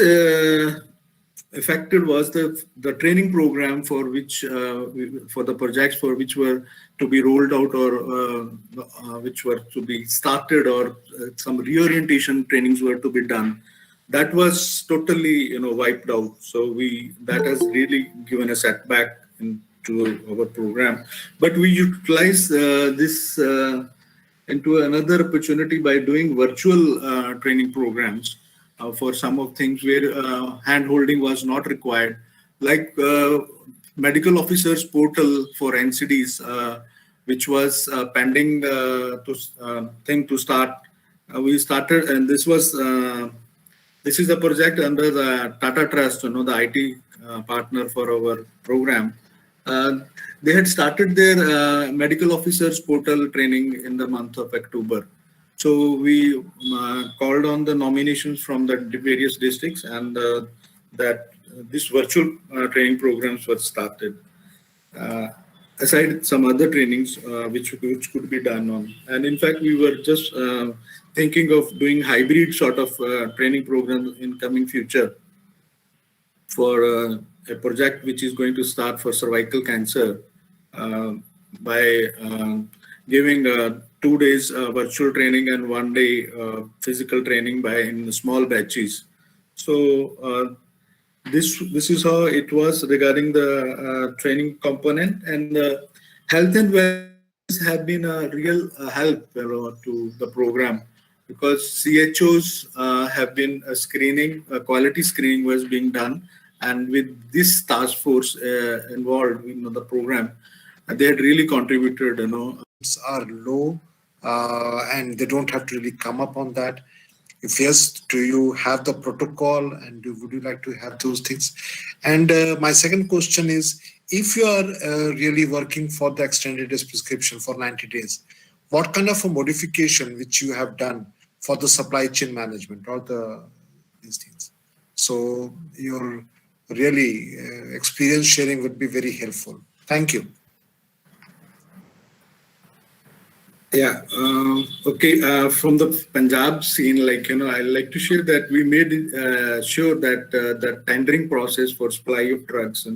affected was the training program for which for the projects for which were to be rolled out or which were to be started, or some reorientation trainings were to be done. That was totally wiped out. So that has really given a setback into our program. But we utilize this into another opportunity by doing virtual training programs. For some of things where hand holding was not required, like medical officers portal for NCDs, which was pending thing to start. We started, and this is a project under the Tata Trust, the IT partner for our program. They had started their medical officers portal training in the month of October. So we called on the nominations from the various districts, and that this virtual training programs were started. Aside some other trainings which could be done on, and in fact we were just thinking of doing hybrid sort of training program in coming future for a project which is going to start for cervical cancer by giving 2 days virtual training and 1 day physical training in small batches. So this is how it was regarding the training component, and health and wellness have been a real help to the program, because CHOs have been a quality screening was being done, and with this task force involved in the program, they had really contributed. Are low and they don't have to really come up on that. If yes, do you have the protocol, and would you like to have those things? And my second question is, if you are really working for the extended days prescription for 90 days, what kind of a modification which you have done for the supply chain management or these things? So your really experience sharing would be very helpful. Thank you. Yeah. Okay. From the Punjab scene, I like to share that we made sure that the tendering process for supply of drugs,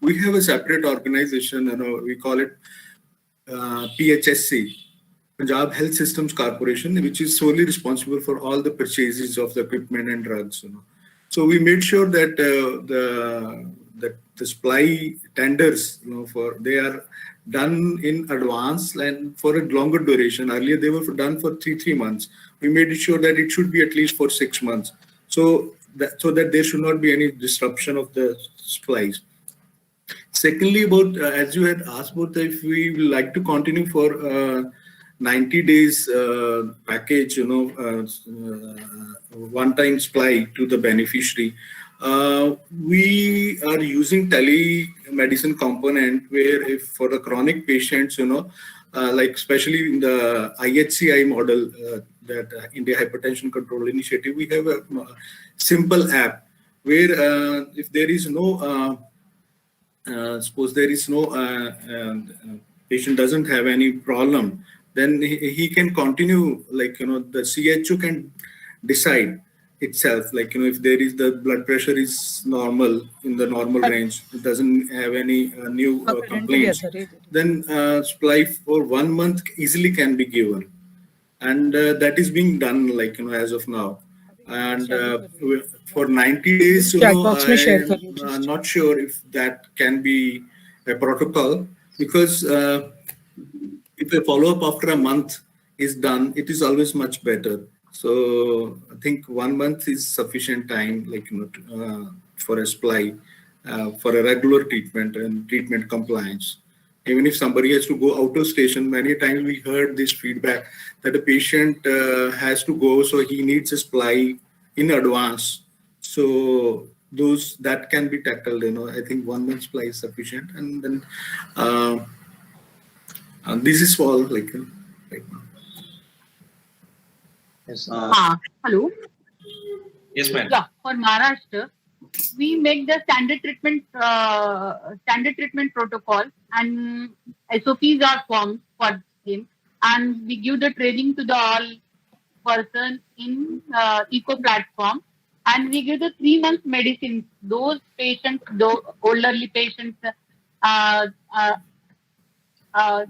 we have a separate organization. We call it PHSC, Punjab Health Systems Corporation, which is solely responsible for all the purchases of the equipment and drugs. So we made sure that the supply tenders, they are done in advance and for a longer duration. Earlier they were done for 3 months. We made sure that it should be at least for 6 months, so that there should not be any disruption of the supplies. Secondly, about as you had asked about if we would like to continue for 90 days package, one-time supply to the beneficiary. We are using telemedicine component, where if for the chronic patients, like especially in the IHCI model, that India Hypertension Control Initiative, we have a simple app where if there is no, suppose there is no patient doesn't have any problem, then he can continue, the CHO can decide itself, if there is the blood pressure is normal, in the normal range, it doesn't have any new complaints, then supply for 1 month easily can be given, and that is being done as of now. And for 90 days, I'm not sure if that can be a protocol, because if a follow-up after a month is done, it is always much better. So I think 1 month is sufficient time, for a supply, for a regular treatment and treatment compliance. Even if somebody has to go out of station, many times we heard this feedback that a patient has to go, so he needs a supply in advance. So that can be tackled. I think 1 month supply is sufficient, and then this is all right now. Yes. Hello. Yes, ma'am. Yeah, for Maharashtra, we make the standard treatment protocol and SOPs are formed for him, and we give the training to the all person in eco platform, and we give the 3 months medicines. Those patients, those elderly patients,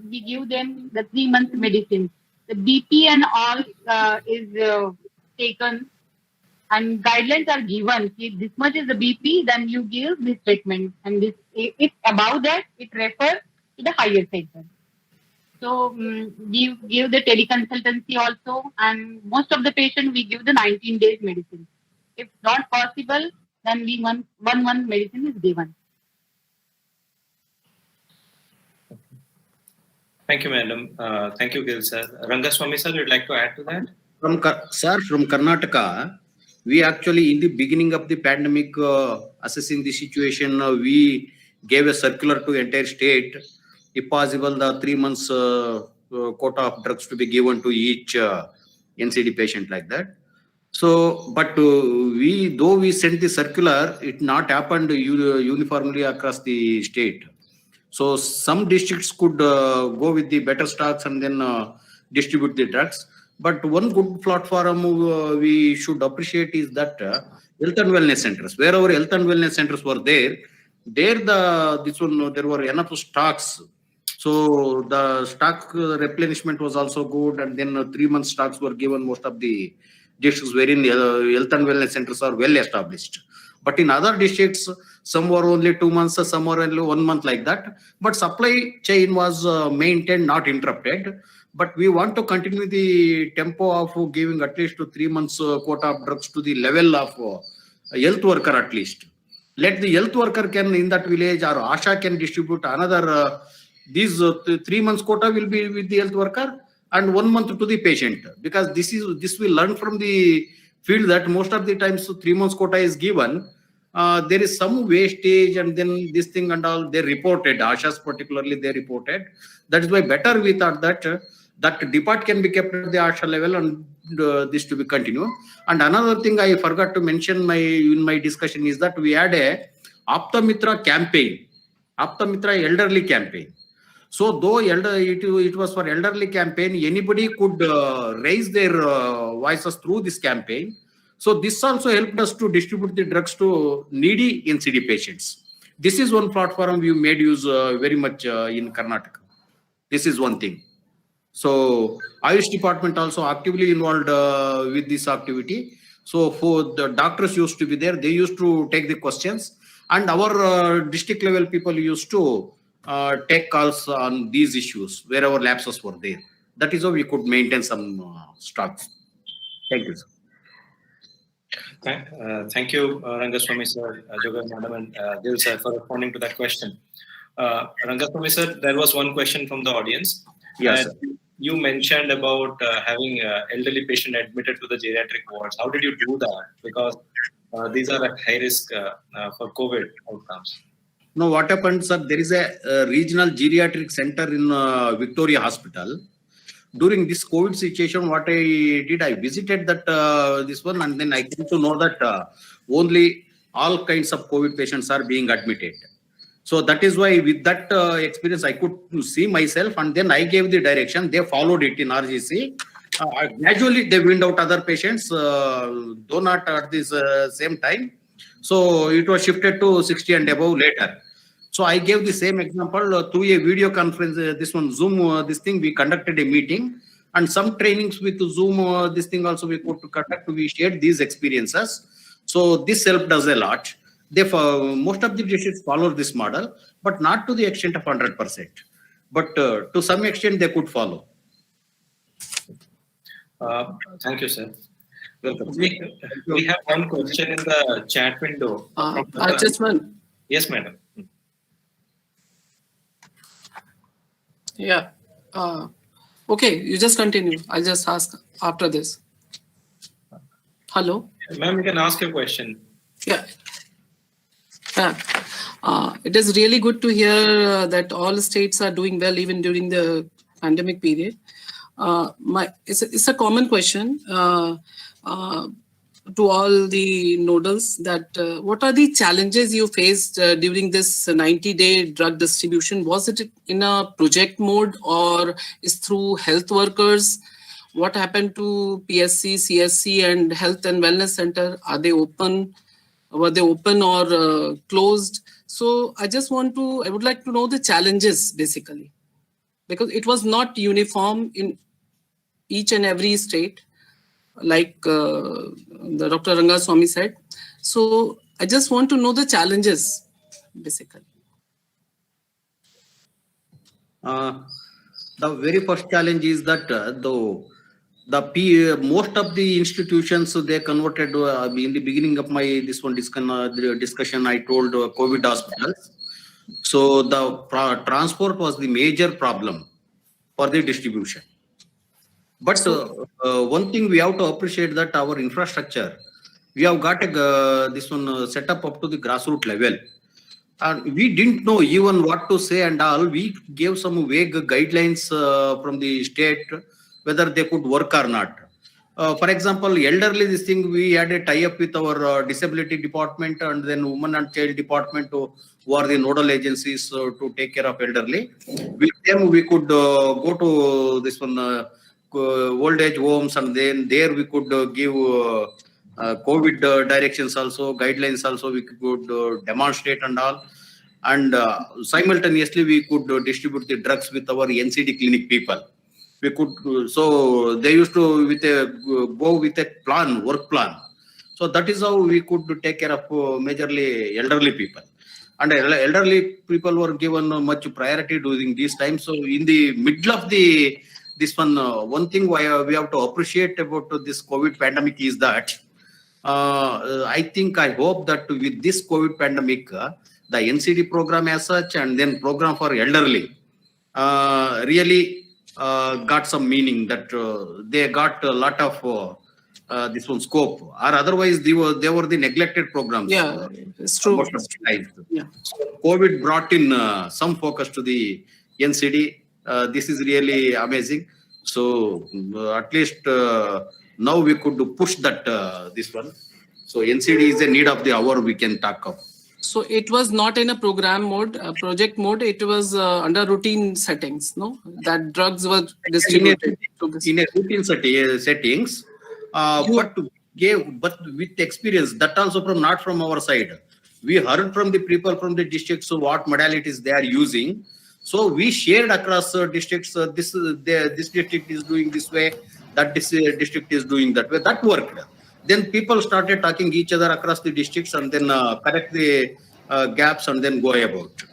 we give them the 3 months medicine. The BP and all is taken, and guidelines are given. If this much is the BP, then you give this treatment, and this if above that, it refers to the higher section. So we give the teleconsultancy also, and most of the patient we give the 19 days medicine. If not possible, then we one month medicine is given. Thank you, madam. Thank you, Gil sir. Rangaswamy sir, would like to add to that? From Karnataka, we actually, in the beginning of the pandemic, assessing the situation, we gave a circular to entire state. If possible, the 3 months quota of drugs to be given to each NCD patient like that. So, but though we sent the circular, it not happened uniformly across the state. So some districts could go with the better stocks and then distribute the drugs. But one good platform we should appreciate is that health and wellness centers. Wherever health and wellness centers were there were enough stocks. So the stock replenishment was also good, and then 3 months stocks were given most of the districts wherein health and wellness centers are well established. But in other districts, some were only 2 months, some were only 1 month like that. But supply chain was maintained, not interrupted. But we want to continue the tempo of giving at least 3 months quota of drugs to the level of health worker at least. Let the health worker can in that village or ASHA can distribute another, these 3 months quota will be with the health worker and 1 month to the patient. Because this we learn from the field that most of the times 3 months quota is given. There is some wastage and then this thing and all they reported, ASHAs particularly they reported. That is why better we thought that depart can be kept at the ASHA level and this to be continued. And another thing I forgot to mention in my discussion is that we had a Apta Mitra campaign, Apta Mitra elderly campaign. So though it was for elderly campaign, anybody could raise their voices through this campaign. So this also helped us to distribute the drugs to needy NCD patients. This is one platform we made use very much in Karnataka. This is one thing. So Ayush department also actively involved with this activity. So for the doctors used to be there, they used to take the questions, and our district level people used to take calls on these issues wherever lapses were there. That is how we could maintain some stocks. Thank you, sir. Thank you, Rangaswamy sir, Joga madam, and Gil sir for responding to that question. Rangaswamy sir, there was one question from the audience. Yes, you mentioned about having elderly patient admitted to the geriatric wards. How did you do that? Because these are at high risk for COVID outcomes. No, what happened, sir? There is a regional geriatric center in Victoria Hospital. During this COVID situation, what I did, I visited that this one, and then I came to know that only all kinds of COVID patients are being admitted. So that is why with that experience, I could see myself, and then I gave the direction. They followed it in RGC. Gradually, they weaned out other patients, though not at this same time. So it was shifted to 60 and above later. So I gave the same example through a video conference, this one Zoom, this thing, we conducted a meeting, and some trainings with Zoom, this thing also we could conduct, we shared these experiences. So this helped us a lot. Most of the districts follow this model, but not to the extent of 100%. But to some extent, they could follow. Thank you, sir. Welcome. We have one question in the chat window. Just one. Yes, madam. Yeah. Okay, you just continue. I'll just ask after this. Hello? Ma'am, you can ask your question. Yeah. It is really good to hear that all states are doing well even during the pandemic period. It's a common question. to all the nodals that what are the challenges you faced during this 90-day drug distribution? Was it in a project mode or is through health workers? What happened to PSC, CSC and Health and Wellness Center? Are they open? Were they open or closed? So I would like to know the challenges basically, because it was not uniform in each and every state, like the Dr. Rangaswamy said. So I just want to know the challenges, basically. The very first challenge is that most of the institutions they converted in the beginning of my discussion. I told COVID hospitals. So the transport was the major problem for the distribution. But one thing we have to appreciate that our infrastructure, we have got this one set up to the grassroots level. And we didn't know even what to say and all. We gave some vague guidelines from the state, whether they could work or not. For example, elderly, this thing, we had a tie-up with our disability department and then women and child department who are the nodal agencies to take care of elderly. With them, we could go to this one, old age homes, and then there we could give COVID directions also, guidelines also, we could demonstrate and all. And simultaneously, we could distribute the drugs with our NCD clinic people. We could, so they used to go with a plan, work plan. So that is how we could take care of majorly elderly people. And elderly people were given much priority during these times. So in the middle of this one thing we have to appreciate about this COVID pandemic is that I hope that with this COVID pandemic, the NCD program as such and then program for elderly really got some meaning, that they got a lot of this one scope, or otherwise they were the neglected programs. Yeah, it's true. Yeah. So COVID brought in some focus to the NCD. This is really amazing. So at least now we could push that this one. So NCD is a need of the hour, we can talk of. So it was not in a program mode, project mode. It was under routine settings, no? That drugs were distributed. In a routine settings, but with experience, that also not from our side. We heard from the people from the districts what modalities they are using. So we shared across districts. This district is doing this way. That district is doing that way. That worked. Then people started talking each other across the districts and then correct the gaps and then go about.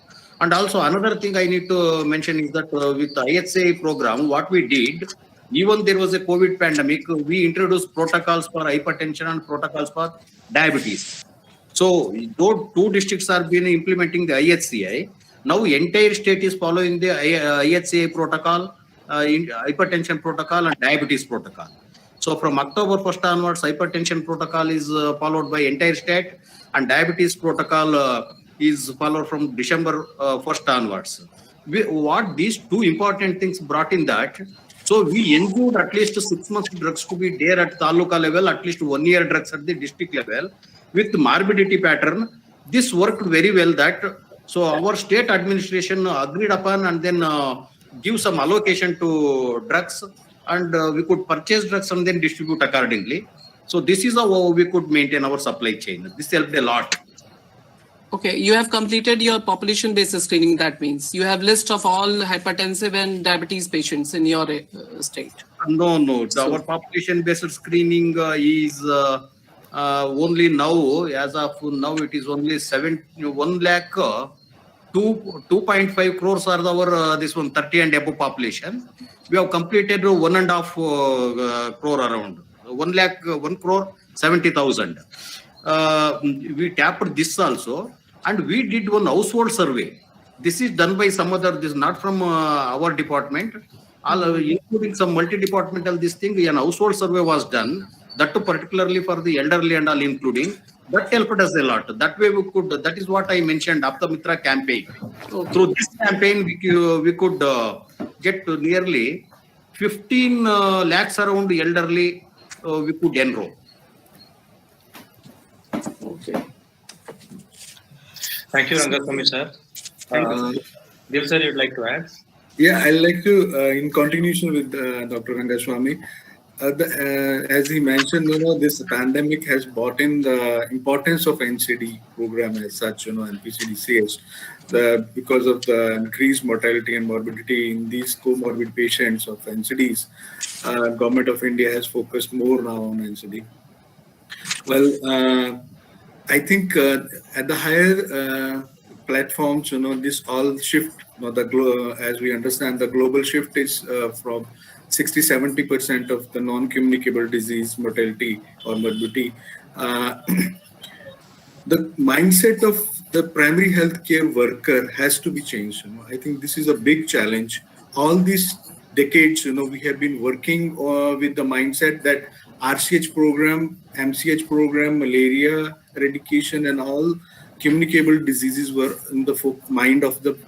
And also another thing I need to mention is that with the IHCA program, what we did, even there was a COVID pandemic, we introduced protocols for hypertension and protocols for diabetes. So those two districts are been implementing the IHCA. Now entire state is following the IHCA protocol, hypertension protocol and diabetes protocol. So from October 1st onwards, hypertension protocol is followed by entire state and diabetes protocol is followed from December 1st onwards. What these two important things brought in that, so we ensured at least 6 months drugs to be there at taluka level, at least 1 year drugs at the district level with morbidity pattern. This worked very well that, so our state administration agreed upon and then give some allocation to drugs and we could purchase drugs and then distribute accordingly. So this is how we could maintain our supply chain. This helped a lot. Okay, you have completed your population-based screening. That means you have list of all hypertensive and diabetes patients in your state. No. Our population-based screening is only now, as of now, it is only 1 lakh. 2.5 crores are our this one 30 and above population. We have completed 1.5 crore around 1 crore 70,000. We tapped this also, and we did one household survey. This is done by some other. This is not from our department. All including some multi-departmental this thing. An household survey was done. That too particularly for the elderly and all including. That helped us a lot. That way we could, that is what I mentioned, Apta Mitra campaign. So through this campaign, we could get to nearly 15 lakhs around the elderly we could enroll. Thank you, Rangaswamy sir. Gil sir, you'd like to add? Yeah, I'd like to, in continuation with Dr. Rangaswamy, as he mentioned, this pandemic has brought in the importance of NCD program as such, NPCDCH, because of the increased mortality and morbidity in these comorbid patients of NCDs. Government of India has focused more now on NCD. Well, I think at the higher platforms, this all shift, as we understand, the global shift is from 60-70% of the non-communicable disease mortality or morbidity. The mindset of the primary healthcare worker has to be changed. I think this is a big challenge. All these decades, we have been working with the mindset that RCH program, MCH program, malaria eradication, and all communicable diseases were in the mind of the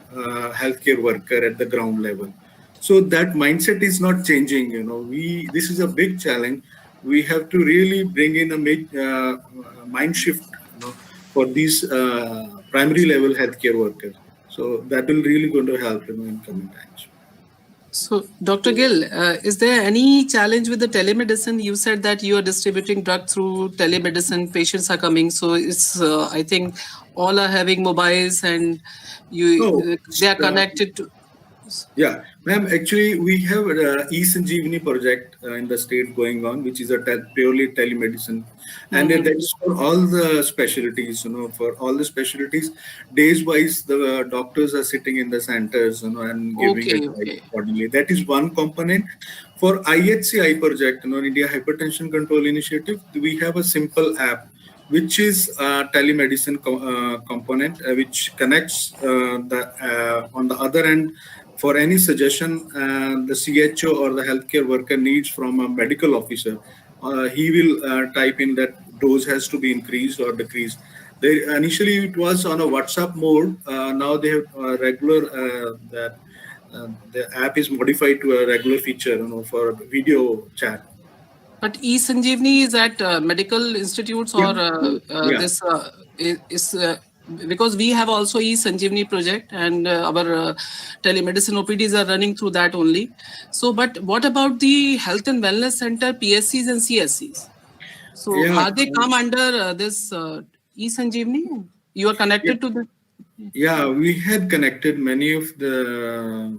healthcare worker at the ground level. So that mindset is not changing. This is a big challenge. We have to really bring in a mind shift for these primary level healthcare workers. So that will really going to help in coming times. So, Dr. Gill, is there any challenge with the telemedicine? You said that you are distributing drugs through telemedicine, patients are coming. So it's, I think all are having mobiles and they are connected to. Yeah, ma'am, actually we have e-Sanjeevani project in the state going on, which is a purely telemedicine. And that's for all the specialties, for all the specialties, days wise, the doctors are sitting in the centers, and giving advice accordingly. That is one component. For IHCI project, India Hypertension Control Initiative, we have a simple app, which is a telemedicine component, which connects on the other end. For any suggestion the CHO or the healthcare worker needs from a medical officer, he will type in that dose has to be increased or decreased. Initially, it was on a WhatsApp mode. Now they have regular the app is modified to a regular feature, for video chat. But e-Sanjeevani is at medical institutes or this is because we have also e-Sanjeevani project and our telemedicine OPDs are running through that only. So, but what about the health and wellness center, PSCs and CSCs? So are they come under this e-Sanjeevani? You are connected to the? Yeah, we had connected many of the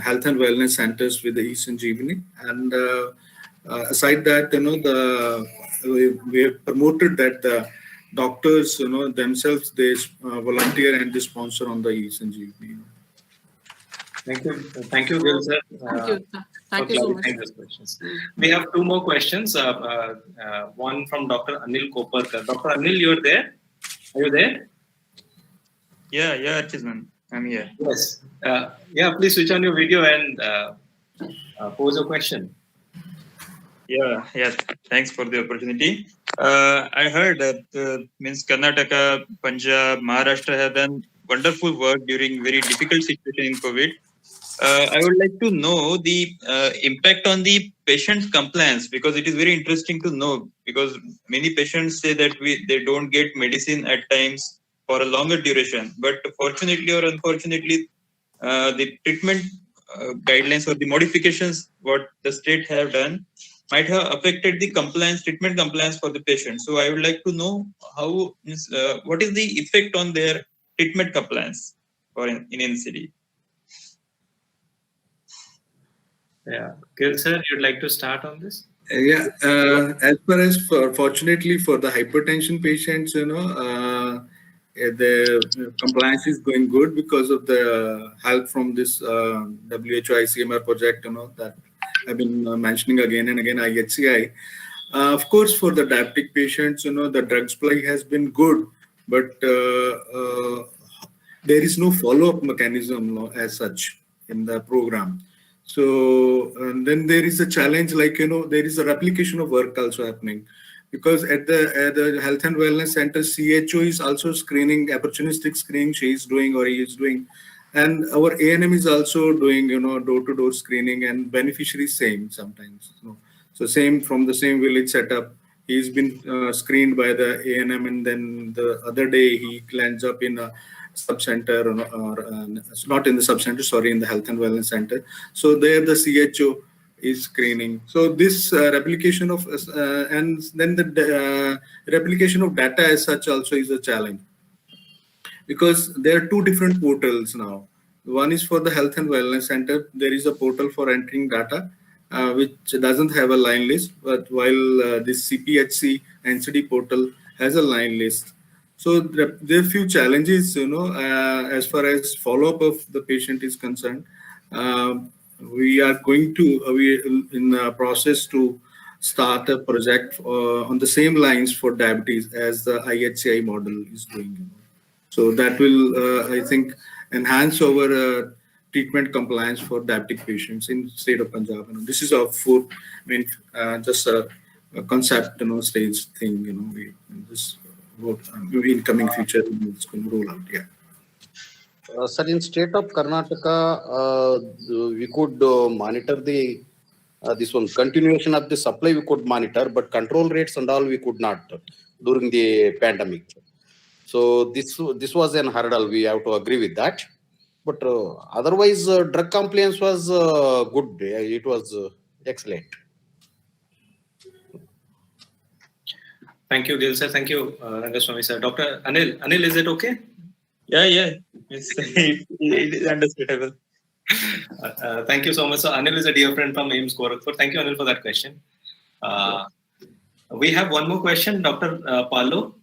health and wellness centers with the e-Sanjeevani, and aside that, we have promoted that the doctors, themselves, they volunteer and they sponsor on the e-Sanjeevani. Thank you, Gil sir. Thank you so much. We have two more questions. One from Dr. Anil Koparkar. Dr. Anil, you're there? Are you there? Yeah, Archizman, I'm here. Yes. Please switch on your video and pose a question. Yeah. Thanks for the opportunity. I heard that Karnataka, Punjab, Maharashtra have done wonderful work during very difficult situation in COVID. I would like to know the impact on the patient compliance, because it is very interesting to know, because many patients say that they don't get medicine at times for a longer duration, but fortunately or unfortunately, the treatment guidelines or the modifications what the state have done might have affected the treatment compliance for the patient. So I would like to know what is the effect on their treatment compliance in NCD. Yeah, Gil sir, you'd like to start on this? As far as fortunately for the hypertension patients, the compliance is going good because of the help from this WHO ICMR project, that I've been mentioning again and again, IHCI. Of course, for the diabetic patients, the drug supply has been good, but there is no follow-up mechanism as such in the program. So then there is a challenge, like, there is a replication of work also happening, because at the health and wellness center, CHO is also screening, opportunistic screening she is doing or he is doing. And our ANM is also doing, door-to-door screening, and beneficiaries same sometimes. So same from the same village setup, he's been screened by the A&M, and then the other day he lands up in a sub-center, or not in the sub-center, sorry, in the health and wellness center. So there the CHO is screening. So this replication of, and then the replication of data as such also is a challenge, because there are two different portals now. One is for the health and wellness center. There is a portal for entering data, which doesn't have a line list, but while this CPHC NCD portal has a line list. So there are few challenges, as far as follow-up of the patient is concerned. We are going to, we in the process to start a project on the same lines for diabetes as the IHCI model is doing. So that will, I think, enhance our treatment compliance for diabetic patients in state of Punjab. This is our fourth, just a concept, stage thing. This in coming future it's going to roll out. Yeah. Sir, in state of Karnataka, we could monitor the this one continuation of the supply. We could monitor, but control rates and all we could not during the pandemic. So this was an hurdle. We have to agree with that. But otherwise, drug compliance was good. It was excellent. Thank you, Dil sir. Thank you, Rangaswamy sir. Dr. Anil. Anil, is it okay? Yeah. It is understandable. Thank you so much. So Anil is a dear friend from AIIMS Gorakhpur. Thank you, Anil, for that question. We have one more question, Dr. Palo.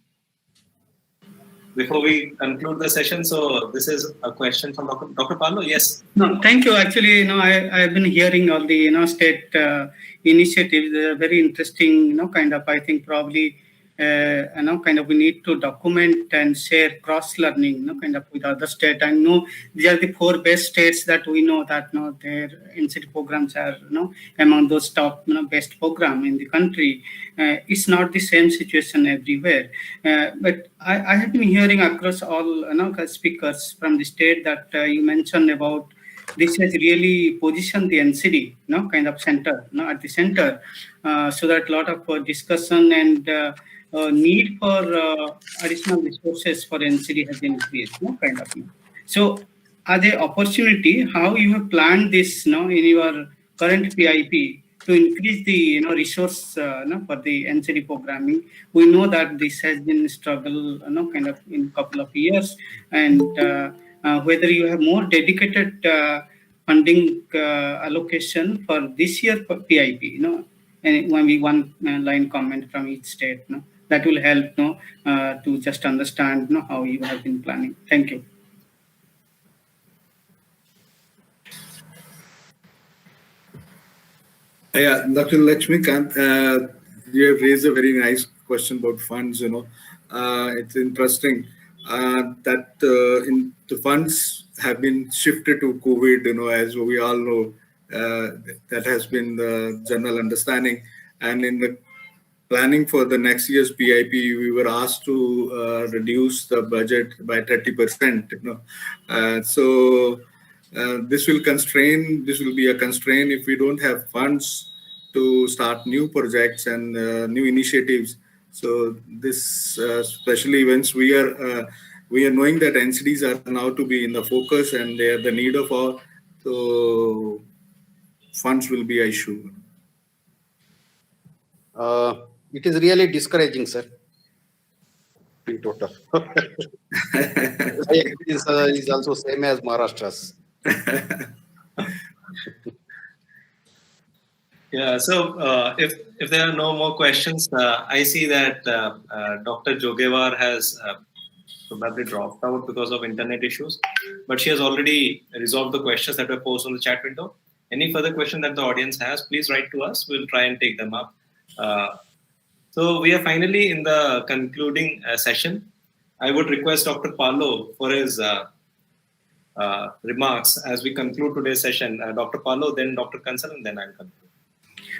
Before we conclude the session, so this is a question from Dr. Palo. Yes. No, thank you. Actually, I've been hearing all the state initiatives. They're very interesting. Kind of. I think probably kind of we need to document and share cross learning. Kind of with other states. I know these are the 4 best states that we know that their NCD programs are among those top best program in the country. It's not the same situation everywhere, but I have been hearing across all speakers from the state that you mentioned about this has really positioned the NCD kind of center at the center, so that a lot of discussion and need for additional resources for NCD has increased, kind of. So, are there opportunity? How you have planned this, in your current PIP to increase the resource for the NCD programming? We know that this has been a struggle, kind of in a couple of years, and whether you have more dedicated funding allocation for this year for PIP, and maybe one line comment from each state, that will help to just understand how you have been planning. Thank you. Yeah, Dr. Lakshmikant, you have raised a very nice question about funds. It's interesting that in the funds have been shifted to COVID. As we all know, that has been the general understanding. And in the planning for the next year's PIP, we were asked to reduce the budget by 30%. So this will be a constraint if we don't have funds to start new projects and new initiatives. So this, especially once we are knowing that NCDs are now to be in the focus and they are the need of all, so funds will be an issue. It is really discouraging, sir. In total. is also same as Maharashtra's. Yeah, so if there are no more questions, I see that Dr. Jogewar has probably dropped out because of internet issues, but she has already resolved the questions that were posed on the chat window. Any further question that the audience has, please write to us. We'll try and take them up. So we are finally in the concluding session. I would request Dr. Palo for his remarks as we conclude today's session. Dr. Palo, then Dr. Kansal, and then I'll conclude.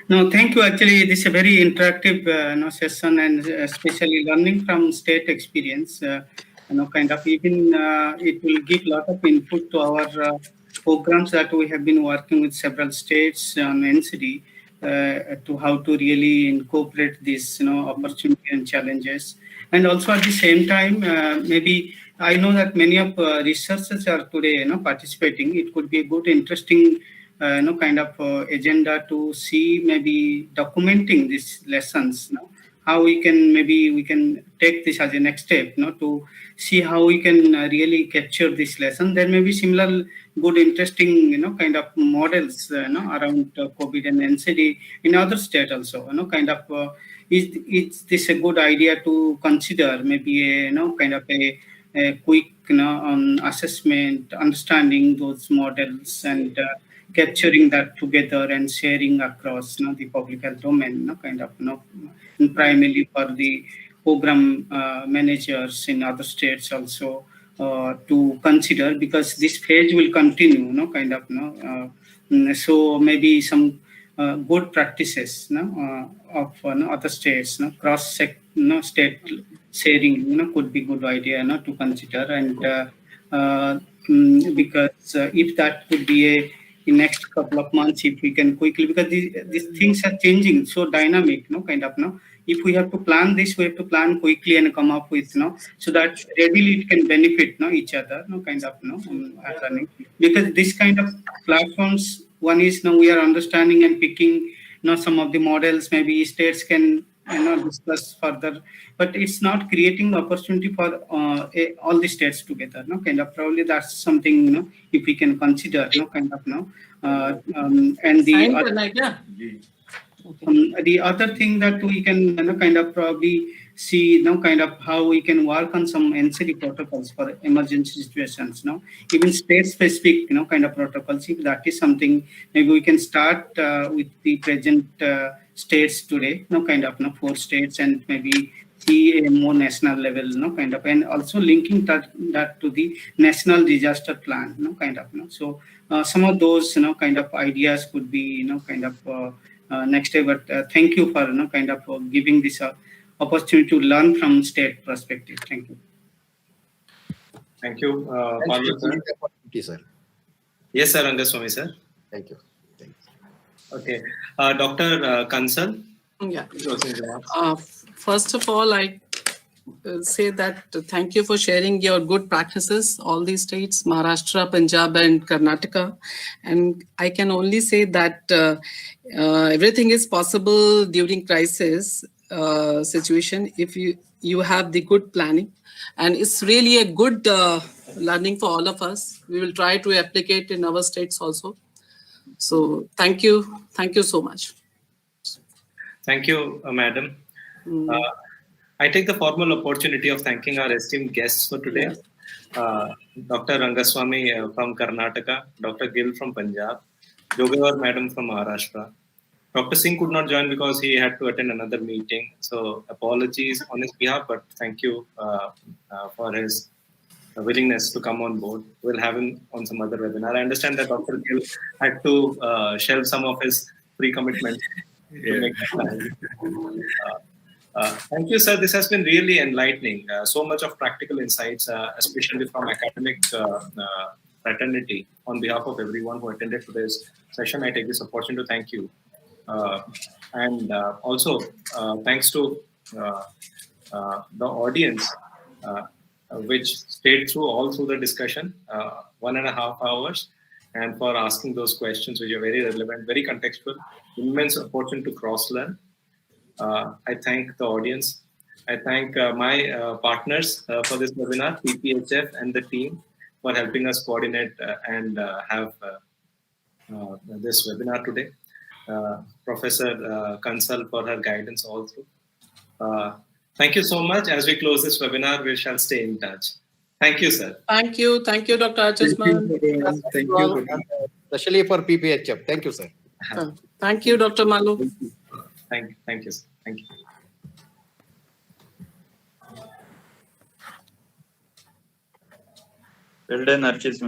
No, thank you. Actually, this is a very interactive session, and especially learning from state experience. Kind of even it will give a lot of input to our programs that we have been working with several states on NCD. to how to really incorporate these, opportunity and challenges. And also at the same time, maybe I know that many of researchers are today, participating. It could be a good, interesting, kind of agenda to see maybe documenting these lessons. How we can take this as a next step, to see how we can really capture this lesson. There may be similar good, interesting, kind of models, around COVID and NCD in other states also, kind of. Is this a good idea to consider? Maybe a, kind of a quick, assessment, understanding those models and capturing that together and sharing across, the public health domain, kind of, and primarily for the program managers in other states also to consider, because this phase will continue, kind of, so maybe some good practices, of other states, cross state sharing, could be good idea, to consider. And because if that could be a in next couple of months, if we can quickly, because these things are changing so dynamic, kind of, if we have to plan this, we have to plan quickly and come up with, so that readily it can benefit, each other, kind of, learning. Because this kind of platforms, one is, we are understanding and picking, some of the models, maybe states can, discuss further, but it's not creating opportunity for all the states together, kind of. Probably that's something, if we can consider, kind of, and the other thing that we can, kind of probably see, kind of how we can work on some NCD protocols for emergency situations, even state-specific, kind of protocols. If that is something, maybe we can start with the present states today, kind of, 4 states, and maybe see a more national level, kind of, and also linking that to the national disaster plan, kind of, so some of those, kind of ideas could be, kind of next day. But thank you for, kind of giving this opportunity to learn from state perspective. Thank you. Thank you, Thank you, Palu, sir. Yes, sir, Rangaswamy, sir. Thank you. Okay, Dr. Kansal. Yeah. First of all, I say that thank you for sharing your good practices, all these states, Maharashtra, Punjab, and Karnataka. And I can only say that everything is possible during crisis situation if you have the good planning. And it's really a good learning for all of us. We will try to applicate in our states also. So thank you. Thank you so much. Thank you, madam. I take the formal opportunity of thanking our esteemed guests for today. Dr. Rangaswamy from Karnataka, Dr. Gill from Punjab, Jogavar madam from Maharashtra. Dr. Singh could not join because he had to attend another meeting. So apologies on his behalf, but thank you for his willingness to come on board. We'll have him on some other webinar. I understand that Dr. Gill had to shelve some of his pre-commitments to make that time. Thank you, sir. This has been really enlightening. So much of practical insights, especially from academic fraternity. On behalf of everyone who attended today's session, I take this opportunity to thank you. And also, thanks to the audience, which stayed all through the discussion, 1.5 hours, and for asking those questions, which are very relevant, very contextual, immense opportunity to cross-learn. I thank the audience. I thank my partners for this webinar, PPHF and the team, for helping us coordinate and have this webinar today. Professor Kansal for her guidance all through. Thank you so much. As we close this webinar, we shall stay in touch. Thank you, sir. Thank you. Thank you, Dr. Achasman. Thank you. Especially for PPHF. Thank you, sir. Thank you, Dr. Malu. Thank you, sir. Thank you. Well done, Achasman.